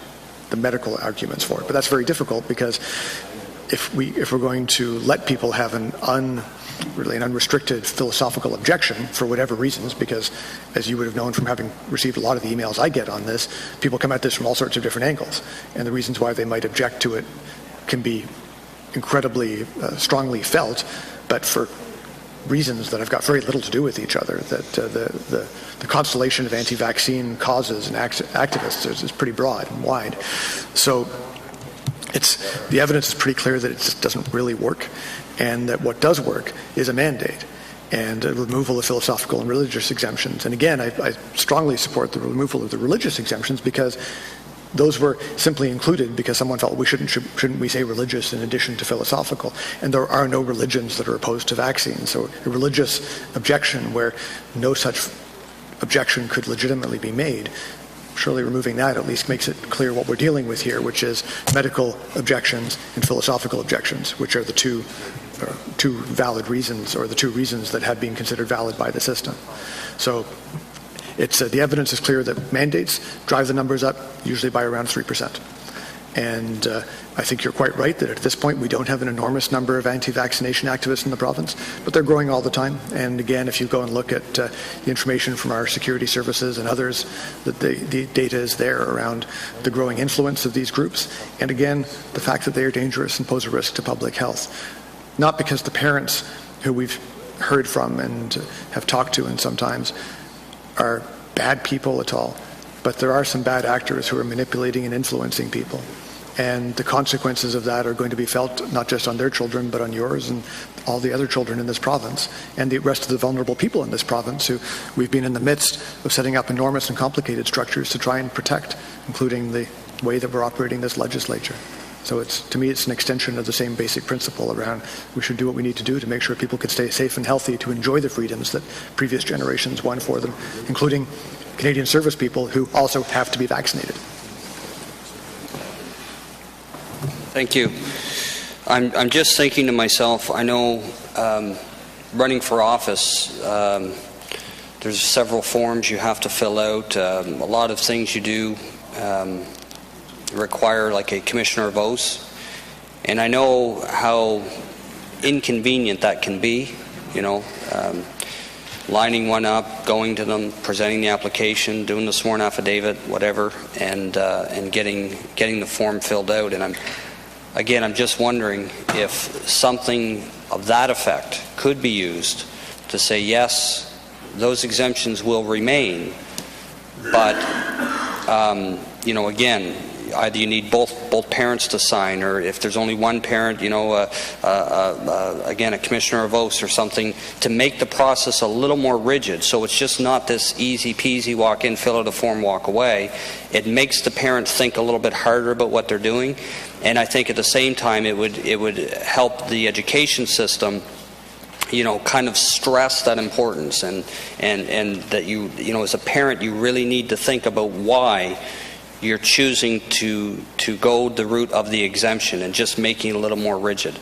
the medical arguments for it. But that's very difficult, because if we're going to let people have an unrestricted philosophical objection for whatever reasons, because as you would have known from having received a lot of the emails I get on this, people come at this from all sorts of different angles, and the reasons why they might object to it can be incredibly strongly felt, but for reasons that have got very little to do with each other. That the constellation of anti-vaccine causes and activists is pretty broad and wide. So the evidence is pretty clear that it just doesn't really work, and that what does work is a mandate and a removal of philosophical and religious exemptions. And again, I strongly support the removal of the religious exemptions, because those were simply included because someone felt shouldn't we say religious in addition to philosophical? And there are no religions that are opposed to vaccines. So a religious objection where no such objection could legitimately be made, surely removing that at least makes it clear what we're dealing with here, which is medical objections and philosophical objections, which are the two valid reasons, or the two reasons that have been considered valid by the system. So the evidence is clear that mandates drive the numbers up, usually by around 3%. And I think you're quite right that at this point we don't have an enormous number of anti-vaccination activists in the province, but they're growing all the time. And again, if you go and look at the information from our security services and others, that the data is there around the growing influence of these groups. And again, the fact that they are dangerous and pose a risk to public health. Not because the parents who we've heard from and have talked to and sometimes are bad people at all, but there are some bad actors who are manipulating and influencing people. And the consequences of that are going to be felt not just on their children, but on yours and all the other children in this province and the rest of the vulnerable people in this province who we've been in the midst of setting up enormous and complicated structures to try and protect, including the way that we're operating this legislature. So to me, it's an extension of the same basic principle around we should do what we need to do to make sure people can stay safe and healthy to enjoy the freedoms that previous generations won for them, including Canadian service people who also have to be vaccinated. Thank you. I'm just thinking to myself, I know running for office, there's several forms you have to fill out. A lot of things you do require like a commissioner of oaths. And I know how inconvenient that can be, lining one up, going to them, presenting the application, doing the sworn affidavit, whatever, and getting the form filled out. And I'm just wondering if something of that effect could be used to say, yes, those exemptions will remain, but, again, either you need both parents to sign, or if there's only one parent, again, a commissioner of oaths or something, to make the process a little more rigid, so it's just not this easy peasy walk in, fill out a form, walk away. It makes the parent think a little bit harder about what they're doing, and I think at the same time it would help the education system kind of stress that importance, and that you as a parent you really need to think about why you're choosing to go the route of the exemption and just making it a little more rigid.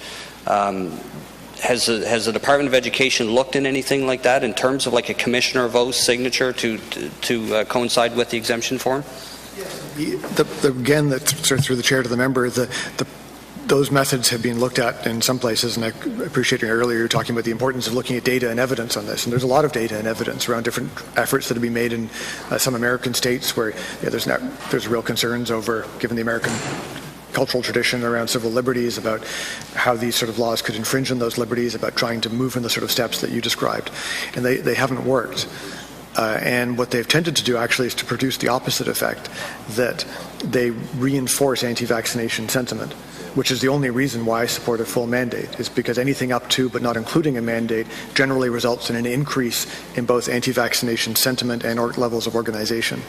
Has the Department of Education looked at anything like that in terms of like a commissioner of oaths signature to coincide with the exemption form? Again, through the chair to the member, those methods have been looked at in some places, and I appreciate earlier you were talking about the importance of looking at data and evidence on this. And there's a lot of data and evidence around different efforts that have been made in some American states where there's real concerns over, given the American cultural tradition around civil liberties, about how these sort of laws could infringe on those liberties, about trying to move in the sort of steps that you described. And they haven't worked. And what they've tended to do actually is to produce the opposite effect, that they reinforce anti-vaccination sentiment, which is the only reason why I support a full mandate, is because anything up to but not including a mandate generally results in an increase in both anti-vaccination sentiment and levels of organization.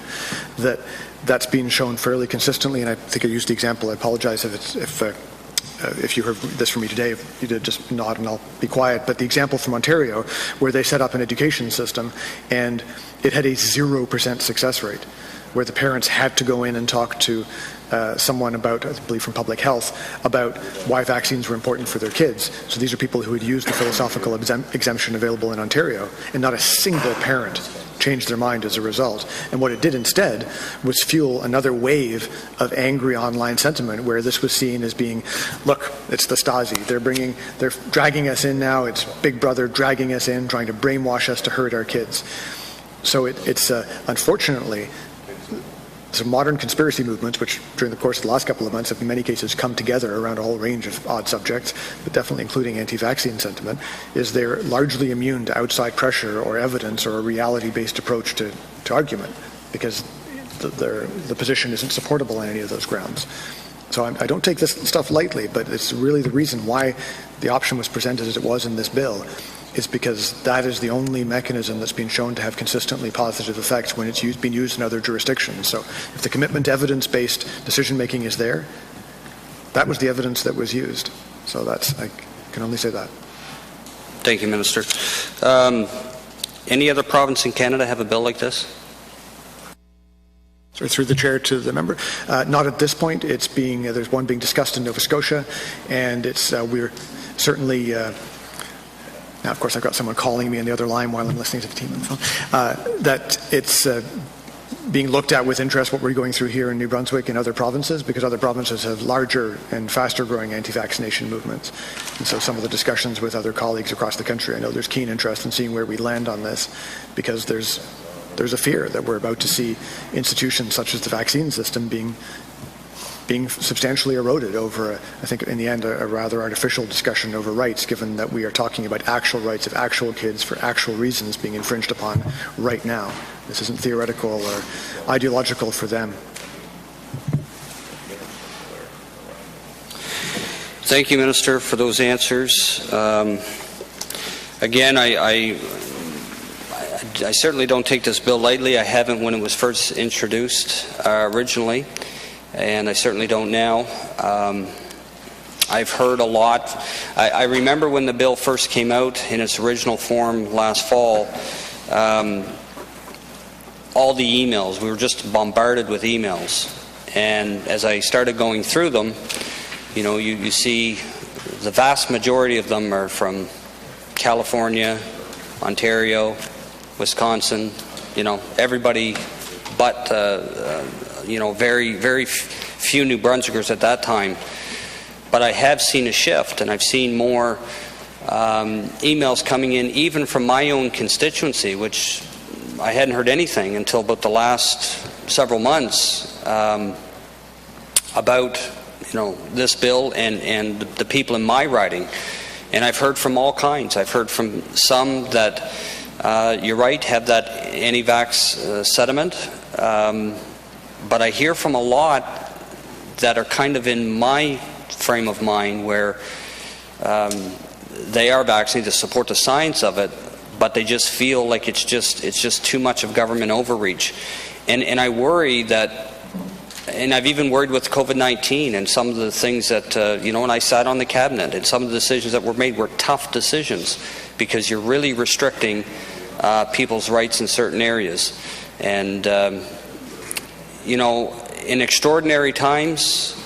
That's been shown fairly consistently, and I think I used the example. I apologize if you heard this from me today. If you did, just nod and I'll be quiet. But the example from Ontario, where they set up an education system and it had a 0% success rate, where the parents had to go in and talk to someone about, I believe from public health, about why vaccines were important for their kids. So these are people who had used the philosophical exemption available in Ontario, and not a single parent changed their mind as a result. And what it did instead was fuel another wave of angry online sentiment, where this was seen as being, look, it's the Stasi. They're dragging us in now. It's Big Brother dragging us in, trying to brainwash us to hurt our kids. So it's unfortunately, some modern conspiracy movements, which during the course of the last couple of months have in many cases come together around a whole range of odd subjects, but definitely including anti-vaccine sentiment, is they're largely immune to outside pressure or evidence or a reality-based approach to argument, because the position isn't supportable on any of those grounds. So I don't take this stuff lightly, but it's really the reason why the option was presented as it was in this bill, is because that is the only mechanism that's been shown to have consistently positive effects when it's been used in other jurisdictions. So if the commitment to evidence-based decision-making is there, that was the evidence that was used. So I can only say that. Thank you, Minister. Any other province in Canada have a bill like this? So through the chair to the member, not at this point. There's one being discussed in Nova Scotia, and we're certainly. Now, of course, I've got someone calling me on the other line while I'm listening to the team on the phone. That it's being looked at with interest what we're going through here in New Brunswick and other provinces, because other provinces have larger and faster growing anti-vaccination movements. And so some of the discussions with other colleagues across the country, I know there's keen interest in seeing where we land on this, because there's a fear that we're about to see institutions such as the vaccine system being substantially eroded over, I think in the end, a rather artificial discussion over rights, given that we are talking about actual rights of actual kids for actual reasons being infringed upon right now. This isn't theoretical or ideological for them. Thank you, Minister, for those answers. Again, I certainly don't take this bill lightly. I haven't when it was first introduced originally, and I certainly don't now. I've heard a lot. I remember when the bill first came out in its original form last fall, all the emails, we were just bombarded with emails. And as I started going through them, you see the vast majority of them are from California, Ontario, Wisconsin, everybody but, very, very few New Brunswickers at that time. But I have seen a shift, and I've seen more emails coming in, even from my own constituency, which I hadn't heard anything until about the last several months about this bill and the people in my riding. And I've heard from all kinds. I've heard from some that, you're right, have that anti-vax sentiment. But I hear from a lot that are kind of in my frame of mind where they are vaccinated to support the science of it, but they just feel like it's just too much of government overreach. And I worry that, and I've even worried with COVID-19 and some of the things that, when I sat on the cabinet, and some of the decisions that were made were tough decisions, because you're really restricting people's rights in certain areas. And, in extraordinary times,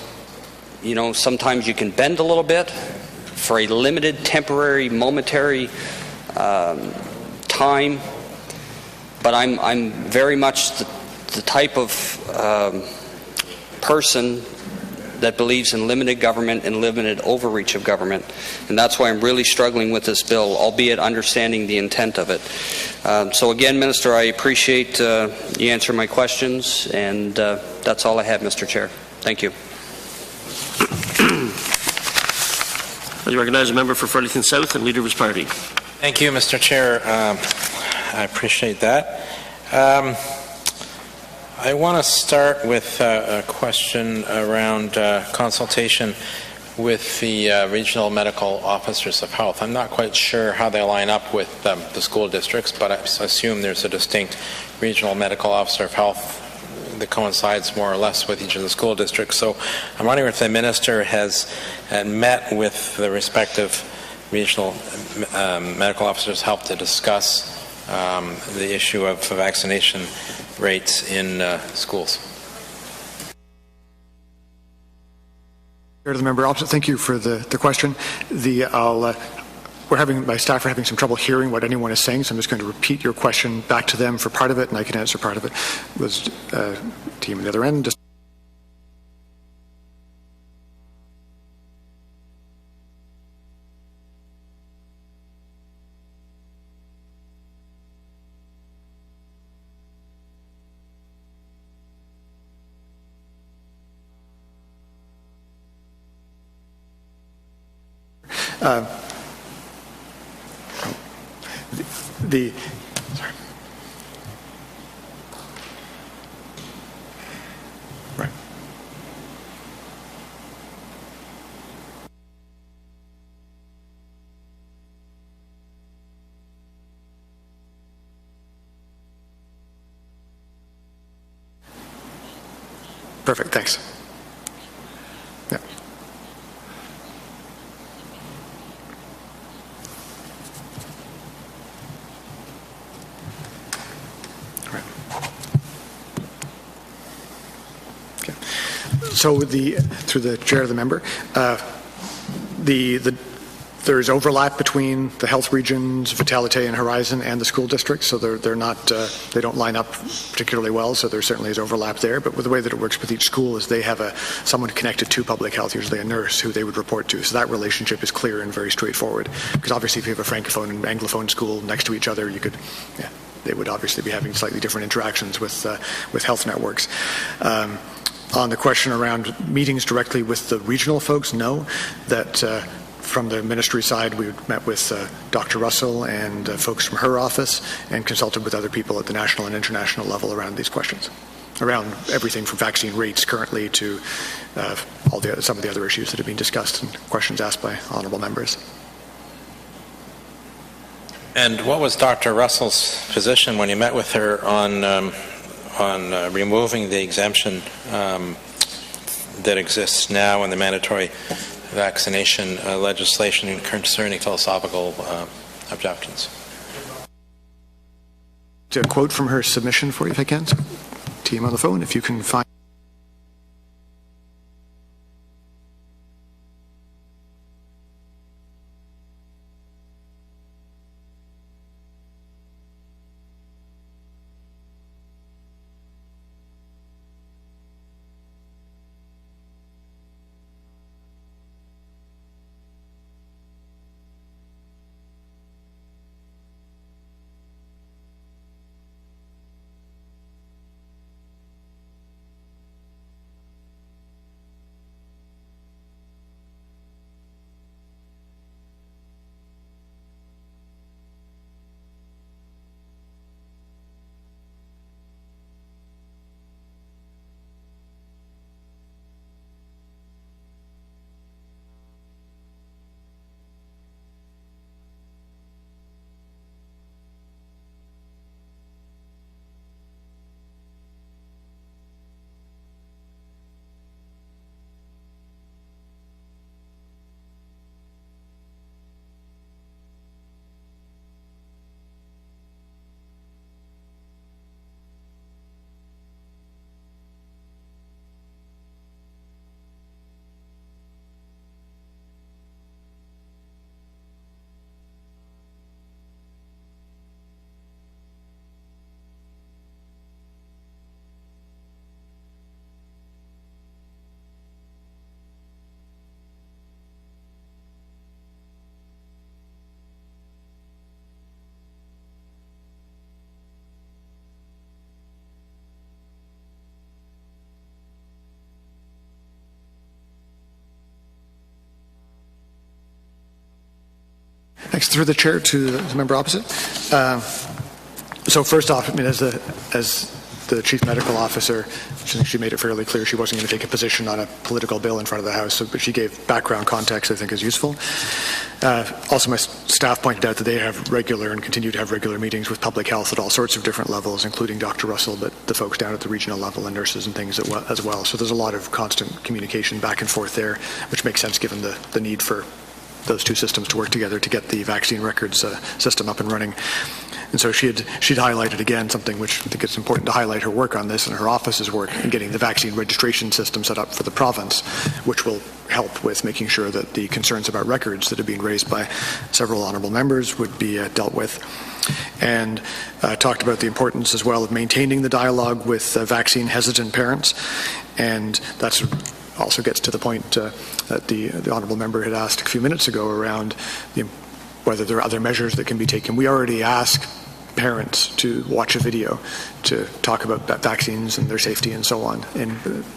sometimes you can bend a little bit for a limited, temporary, momentary time. But I'm very much the type of person that believes in limited government and limited overreach of government. And that's why I'm really struggling with this bill, albeit understanding the intent of it. So again, Minister, I appreciate you answering my questions, and that's all I have, Mr. Chair. Thank you. I recognize a member for Fredericton South and Leader of his party. Thank you, Mr. Chair. I appreciate that. I want to start with a question around consultation with the regional medical officers of health. I'm not quite sure how they line up with the school districts, but I assume there's a distinct regional medical officer of health that coincides more or less with each of the school districts. So I'm wondering if the minister has met with the respective regional medical officers of health to discuss the issue of vaccination rates in schools. To the member opposite, thank you for the question. My staff are having some trouble hearing what anyone is saying, so I'm just going to repeat your question back to them for part of it, and I can answer part of it. Was team on the other end. Sorry. Right. Perfect, thanks. Yeah. So through the chair of the member, the There is overlap between the health regions, Vitalite and Horizon, and the school districts, so they're not, they don't line up particularly well, so there certainly is overlap there. But with the way that it works with each school is they have someone connected to public health, usually a nurse, who they would report to. So that relationship is clear and very straightforward. Because obviously if you have a Francophone and Anglophone school next to each other, they would obviously be having slightly different interactions with health networks. On the question around meetings directly with the regional folks, no. That from the ministry side, we met with Dr. Russell and folks from her office and consulted with other people at the national and international level around these questions, around everything from vaccine rates currently to some of the other issues that have been discussed and questions asked by honourable members. And what was Dr. Russell's position when you met with her on removing the exemption that exists now in the mandatory vaccination legislation concerning philosophical objections? To quote from her submission for you, if I can. Team on the phone, if you can find. Thanks. Through the chair to the member opposite. So first off, I mean, as the chief medical officer, she made it fairly clear she wasn't going to take a position on a political bill in front of the House, but she gave background context I think is useful. Also, my staff pointed out that they have regular and continue to have regular meetings with public health at all sorts of different levels, including Dr. Russell, but the folks down at the regional level and nurses and things as well. So there's a lot of constant communication back and forth there, which makes sense given the need for those two systems to work together to get the vaccine records system up and running. And so she'd highlighted again something which I think it's important to highlight her work on this and her office's work in getting the vaccine registration system set up for the province, which will help with making sure that the concerns about records that have been raised by several honourable members would be dealt with. And talked about the importance as well of maintaining the dialogue with vaccine hesitant parents, and that's also gets to the point that the honourable member had asked a few minutes ago around whether there are other measures that can be taken. We already ask parents to watch a video to talk about vaccines and their safety and so on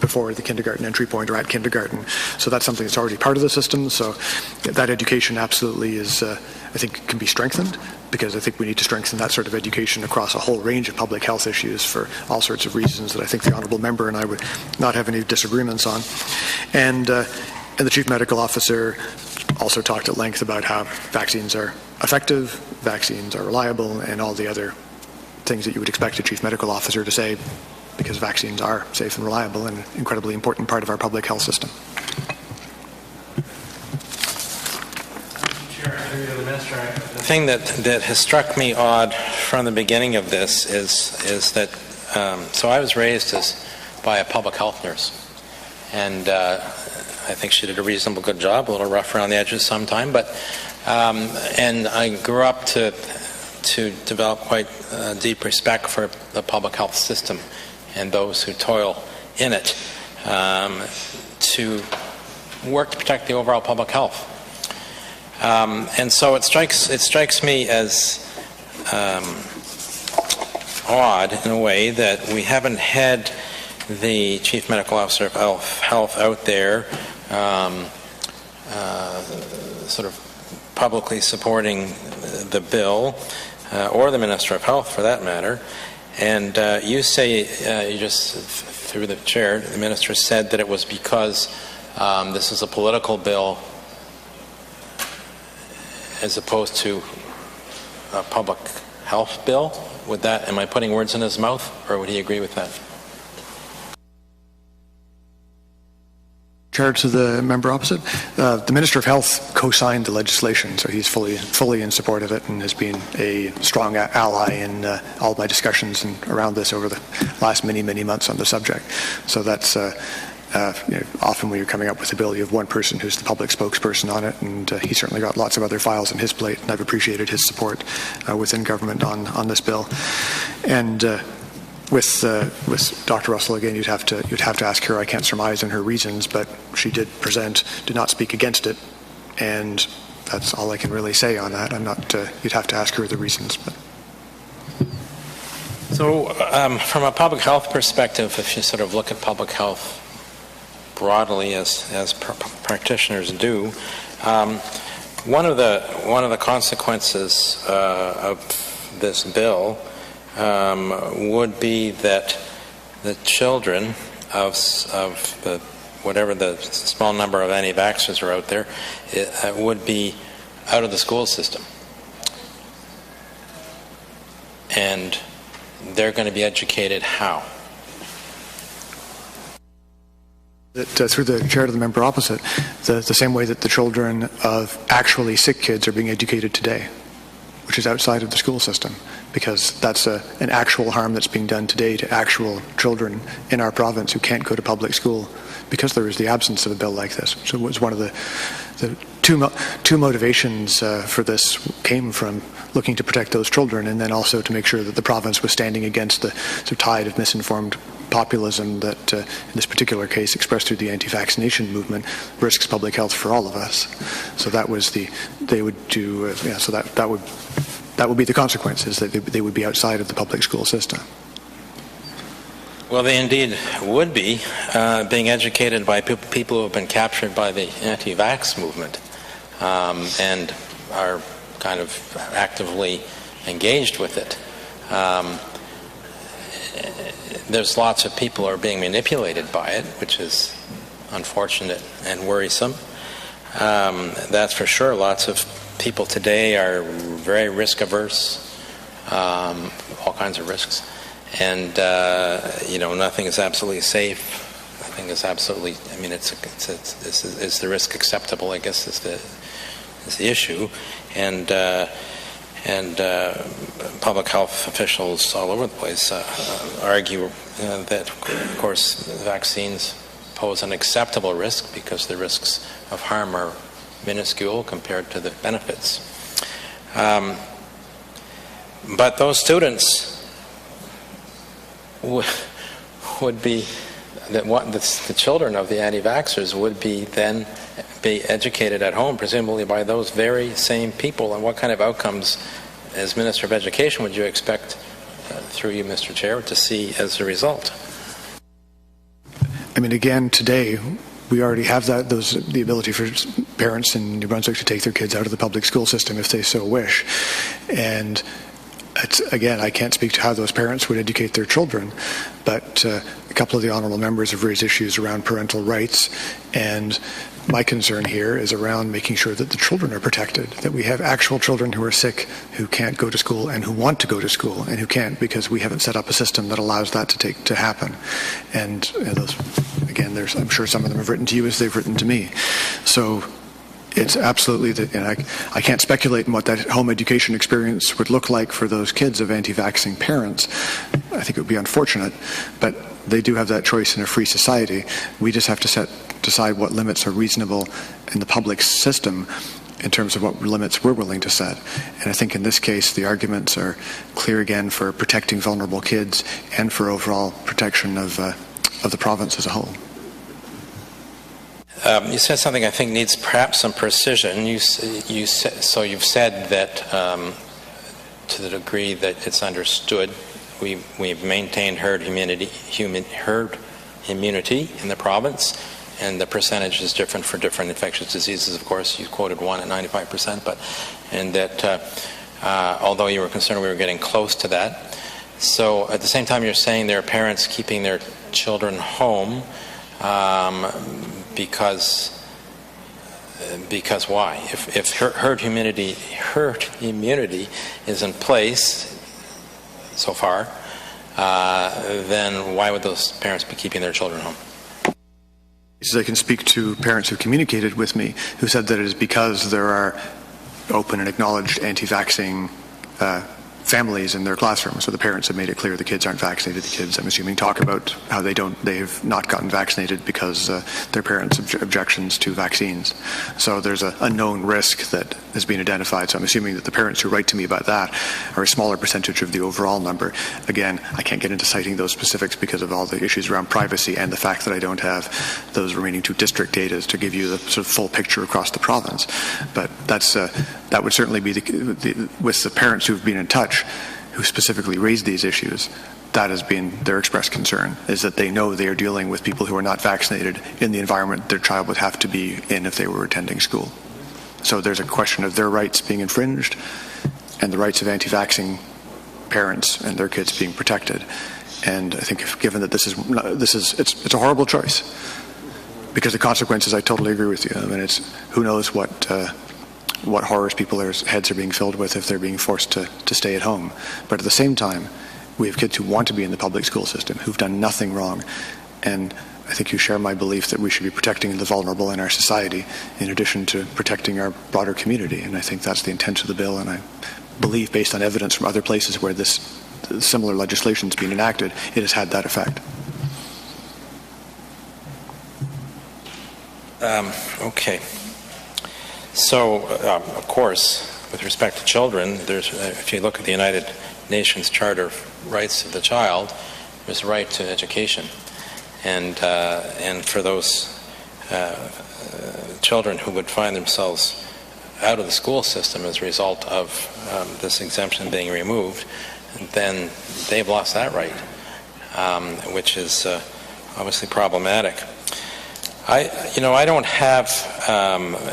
before the kindergarten entry point or at kindergarten. So that's something that's already part of the system. So that education absolutely is, I think, can be strengthened, because I think we need to strengthen that sort of education across a whole range of public health issues for all sorts of reasons that I think the honourable member and I would not have any disagreements on. And the chief medical officer also talked at length about how vaccines are effective, vaccines are reliable, and all the other things that you would expect a chief medical officer to say, because vaccines are safe and reliable and an incredibly important part of our public health system. The thing that has struck me odd from the beginning of this is that, so I was raised by a public health nurse, and I think she did a reasonable good job, a little rough around the edges sometime, but And I grew up to develop quite deep respect for the public health system and those who toil in it to work to protect the overall public health. And so it strikes me as odd in a way that we haven't had the Chief Medical Officer of Health out there sort of publicly supporting the bill, or the Minister of Health for that matter. And you say, you just, through the chair, the Minister said that it was because this is a political bill as opposed to a public health bill. Would that, am I putting words in his mouth, or would he agree with that? Chair, to the member opposite, the Minister of Health co-signed the legislation, so he's fully in support of it and has been a strong ally in all of my discussions around this over the last many months on the subject. So that's often when you're coming up with a bill, you have one person who's the public spokesperson on it, and he's certainly got lots of other files on his plate, and I've appreciated his support within government on this bill. And with Dr. Russell, again, you'd have to ask her. I can't surmise on her reasons, but she did not speak against it, and that's all I can really say on that. I'm not. You'd have to ask her the reasons. But. So, from a public health perspective, if you sort of look at public health broadly, as practitioners do, one of the consequences of this bill would be that the children of the whatever the small number of anti-vaxxers are out there would be out of the school system, and they're going to be educated how? Through the chair to the member opposite, the same way that the children of actually sick kids are being educated today, which is outside of the school system, because that's an actual harm that's being done today to actual children in our province who can't go to public school because there is the absence of a bill like this. So it was one of the two motivations for this came from looking to protect those children, and then also to make sure that the province was standing against the tide of misinformed populism that, in this particular case, expressed through the anti-vaccination movement, risks public health for all of us. So that was they would do. So that would be the consequences, that they would be outside of the public school system. Well, they indeed would be being educated by people who have been captured by the anti-vax movement and are kind of actively engaged with it. There's lots of people who are being manipulated by it, which is unfortunate and worrisome. That's for sure. Lots of people today are very risk averse, all kinds of risks. And nothing is absolutely safe. Nothing is absolutely. I mean, is the risk acceptable? I guess is the issue, and public health officials all over the place argue that, of course, vaccines pose an acceptable risk because the risks of harm are minuscule compared to the benefits. But those students would be the children of the anti-vaxxers would be then be educated at home, presumably by those very same people. And what kind of outcomes, as Minister of Education, would you expect, through you, Mr. Chair, to see as a result? I mean, again, today we already have the ability for parents in New Brunswick to take their kids out of the public school system if they so wish, and again, I can't speak to how those parents would educate their children, but a couple of the honourable members have raised issues around parental rights, and my concern here is around making sure that the children are protected, that we have actual children who are sick, who can't go to school, and who want to go to school, and who can't because we haven't set up a system that allows that to happen. And those, again, I'm sure some of them have written to you as they've written to me. So it's absolutely, I can't speculate on what that home education experience would look like for those kids of anti-vaxxing parents. I think it would be unfortunate, but they do have that choice in a free society. We just have to decide what limits are reasonable in the public system in terms of what limits we're willing to set. And I think in this case, the arguments are clear again for protecting vulnerable kids and for overall protection of the province as a whole. You said something I think needs perhaps some precision. You've said that to the degree that it's understood, we've maintained herd immunity in the province, and the percentage is different for different infectious diseases. Of course, you quoted one at 95%, and that although you were concerned we were getting close to that. So at the same time, you're saying there are parents keeping their children home because why? If herd immunity is in place so far, then why would those parents be keeping their children home? I can speak to parents who communicated with me who said that it is because there are open and acknowledged anti-vaxxing families in their classrooms. So the parents have made it clear the kids aren't vaccinated. The kids, I'm assuming, talk about how they have not gotten vaccinated because their parents' objections to vaccines. So there's a known risk that has been identified. So I'm assuming that the parents who write to me about that are a smaller percentage of the overall number. Again, I can't get into citing those specifics because of all the issues around privacy and the fact that I don't have those remaining 2 district data to give you the sort of full picture across the province. But that would certainly be with the parents who've been in touch, who specifically raised these issues. That has been their expressed concern, is that they know they are dealing with people who are not vaccinated in the environment their child would have to be in if they were attending school. So there's a question of their rights being infringed and the rights of anti-vaxxing parents and their kids being protected. And I think given that it's a horrible choice, because the consequences, I totally agree with you. I mean, who knows what horrors people's heads are being filled with if they're being forced to stay at home. But at the same time, we have kids who want to be in the public school system, who've done nothing wrong. And I think you share my belief that we should be protecting the vulnerable in our society in addition to protecting our broader community. And I think that's the intent of the bill. And I believe, based on evidence from other places where this similar legislation has been enacted, it has had that effect. Okay. So, of course, with respect to children, if you look at the United Nations Charter of Rights of the Child, there's a right to education. And for those children who would find themselves out of the school system as a result of this exemption being removed, then they've lost that right, which is obviously problematic. I don't have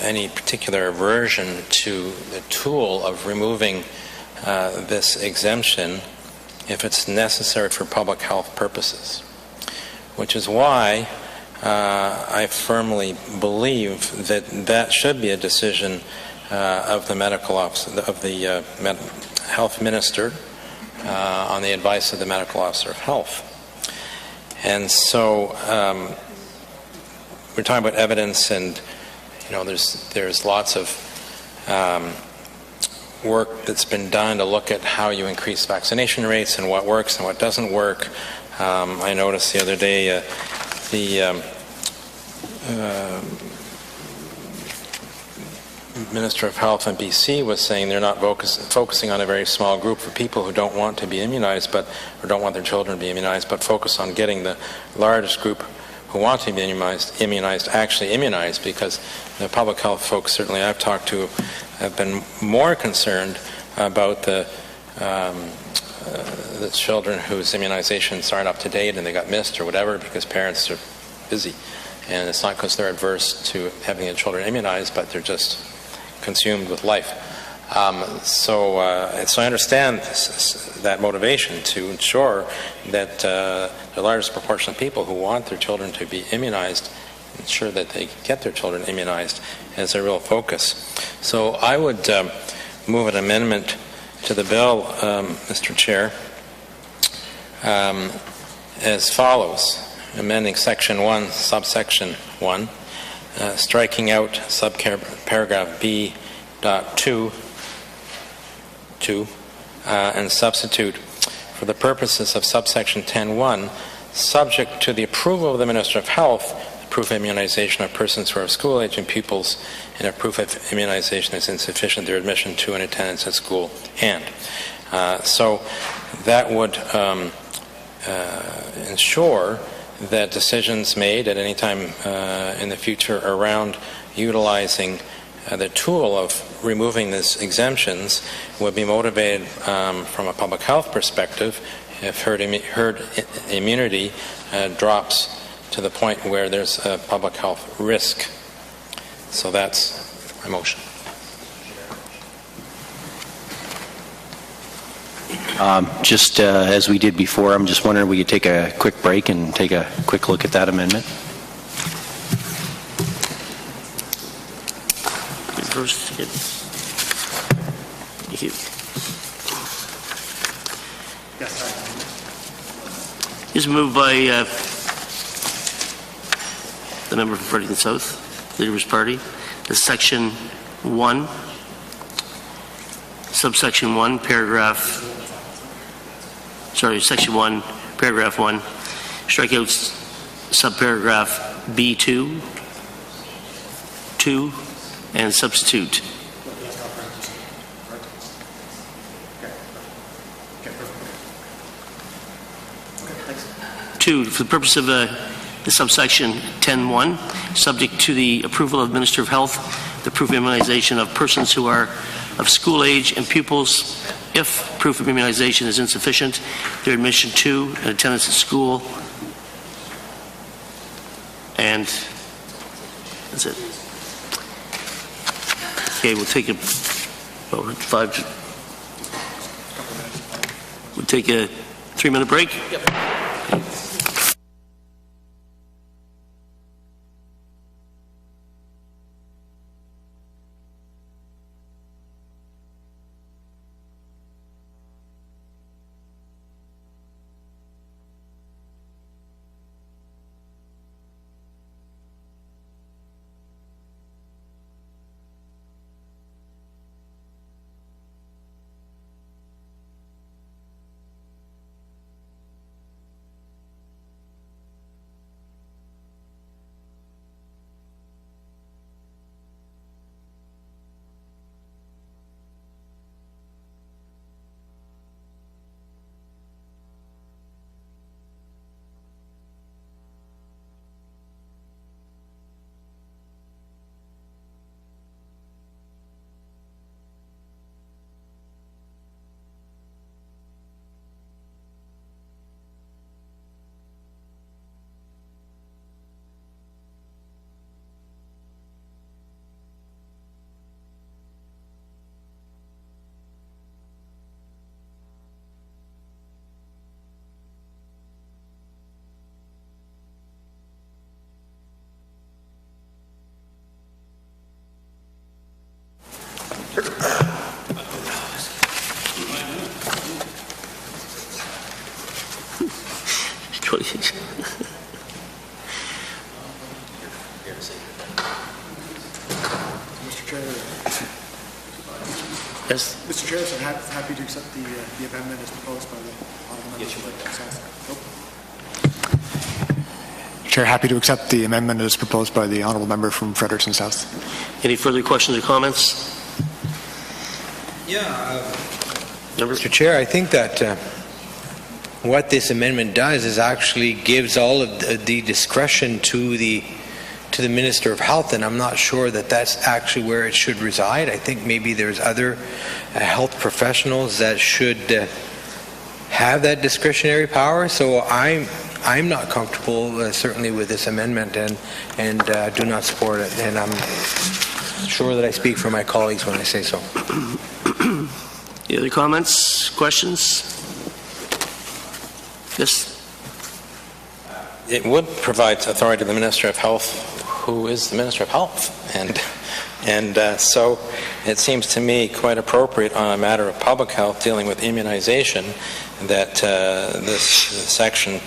any particular aversion to the tool of removing this exemption if it's necessary for public health purposes, which is why I firmly believe that should be a decision of the medical officer, of the health minister, on the advice of the medical officer of health. And so we're talking about evidence, and there's lots of work that's been done to look at how you increase vaccination rates and what works and what doesn't work. I noticed the other day the Minister of Health in BC was saying they're not focusing on a very small group of people who don't want to be immunized, or don't want their children to be immunized, but focus on getting the largest group who want to be immunized actually immunized, because the public health folks certainly I've talked to have been more concerned about the children whose immunizations aren't up to date and they got missed or whatever because parents are busy. And it's not because they're adverse to having their children immunized, but they're just consumed with life. So I understand that motivation to ensure that the largest proportion of people who want their children to be immunized, ensure that they get their children immunized as a real focus. So I would move an amendment to the bill, Mr. Chair, as follows. Amending Section 1, subsection 1, striking out subparagraph B.2, and substitute, for the purposes of subsection 10.1, subject to the approval of the Minister of Health, the proof of immunization of persons who are of school age and pupils, and if proof of immunization is insufficient, their admission to and attendance at school. And so that would ensure that decisions made at any time in the future around utilizing the tool of removing these exemptions would be motivated from a public health perspective if herd immunity drops to the point where there's a public health risk. So that's my motion. Just as we did before, I'm just wondering if we could take a quick break and take a quick look at that amendment. First, thank you. This is moved by the member from Fredericton South, Leader's Party. The section 1, subsection 1, section 1, paragraph 1, strike out subparagraph B2, 2, and substitute. Two, for the purpose of the subsection 10.1, subject to the approval of the Minister of Health, the proof of immunization of persons who are of school age and pupils, if proof of immunization is insufficient, their admission to and attendance at school, and that's it. Okay, we'll take a 3-minute break. Yep. Yes. Mr. Chair, I'm happy to accept the amendment as proposed by the Honourable Member. Chair, happy to accept the amendment as proposed by the Honourable Member from Fredericton South. Any further questions or comments? Mr. Chair, I think that what this amendment does is actually gives all of the discretion to the Minister of Health, and I'm not sure that that's actually where it should reside. I think maybe there's other health professionals that should have that discretionary power. So I'm not comfortable certainly with this amendment and do not support it. And I'm sure that I speak for my colleagues when I say so. Any other comments, questions? Yes. It would provide authority to the Minister of Health, who is the Minister of Health, and so it seems to me quite appropriate on a matter of public health dealing with immunization that this section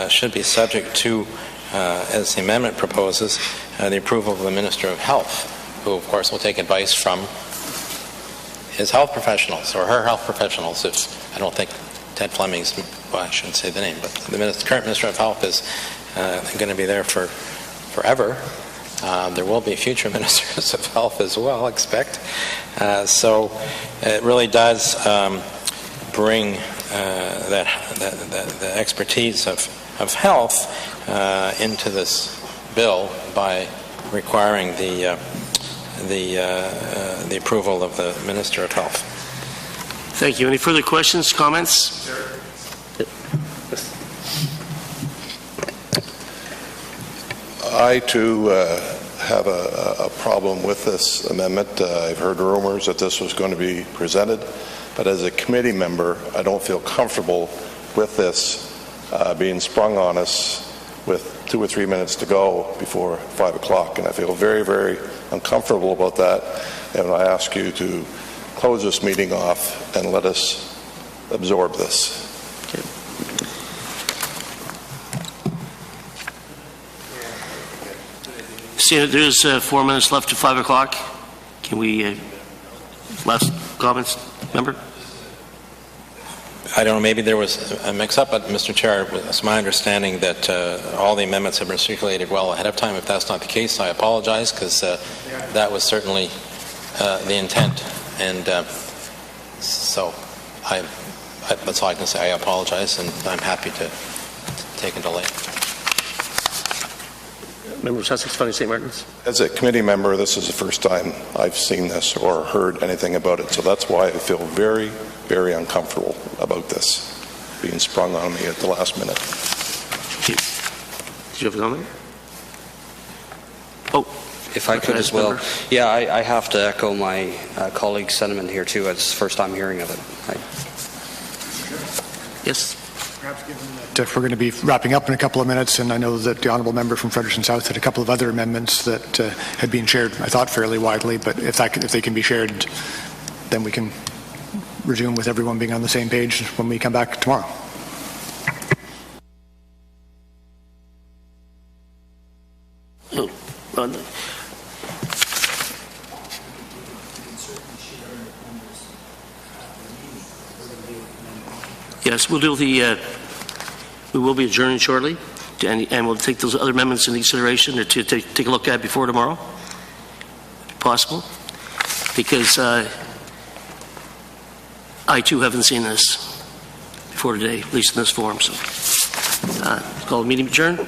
should be subject to, as the amendment proposes, the approval of the Minister of Health, who of course will take advice from his health professionals or her health professionals. If I don't think Ted Fleming's, well, I shouldn't say the name, but the current Minister of Health is going to be there for forever. There will be future ministers of health as well, expect. So it really does bring the expertise of health into this bill by requiring the approval of the Minister of Health. Thank you. Any further questions, comments? I, too, have a problem with this amendment. I've heard rumors that this was going to be presented, but as a committee member, I don't feel comfortable with this being sprung on us with 2 or 3 minutes to go before 5 o'clock, and I feel very, very uncomfortable about that, and I ask you to close this meeting off and let us absorb this. Okay. Seeing there's 4 minutes left to 5 o'clock, can we, last comments, member? I don't know, maybe there was a mix-up, but Mr. Chair, it's my understanding that all the amendments have been circulated well ahead of time. If that's not the case, I apologize, because that was certainly the intent. And so that's all I can say. I apologize, and I'm happy to take a delay. Member of Sussex, Funny St. Martin's. As a committee member, this is the first time I've seen this or heard anything about it, so that's why I feel very, very uncomfortable about this being sprung on me at the last minute. Did you have a comment? Oh, if I could as well. Member. Yeah, I have to echo my colleague's sentiment here too. It's the first time hearing of it. Yes. Perhaps given that if we're going to be wrapping up in a couple of minutes, and I know that the honourable member from Fredericton South had a couple of other amendments that had been shared, I thought, fairly widely, but if they can be shared, then we can resume with everyone being on the same page when we come back tomorrow. Yes, we'll do we will be adjourning shortly, and we'll take those other amendments into consideration or to take a look at before tomorrow, if possible, because I too haven't seen this before today, at least in this form. So, call the meeting adjourned.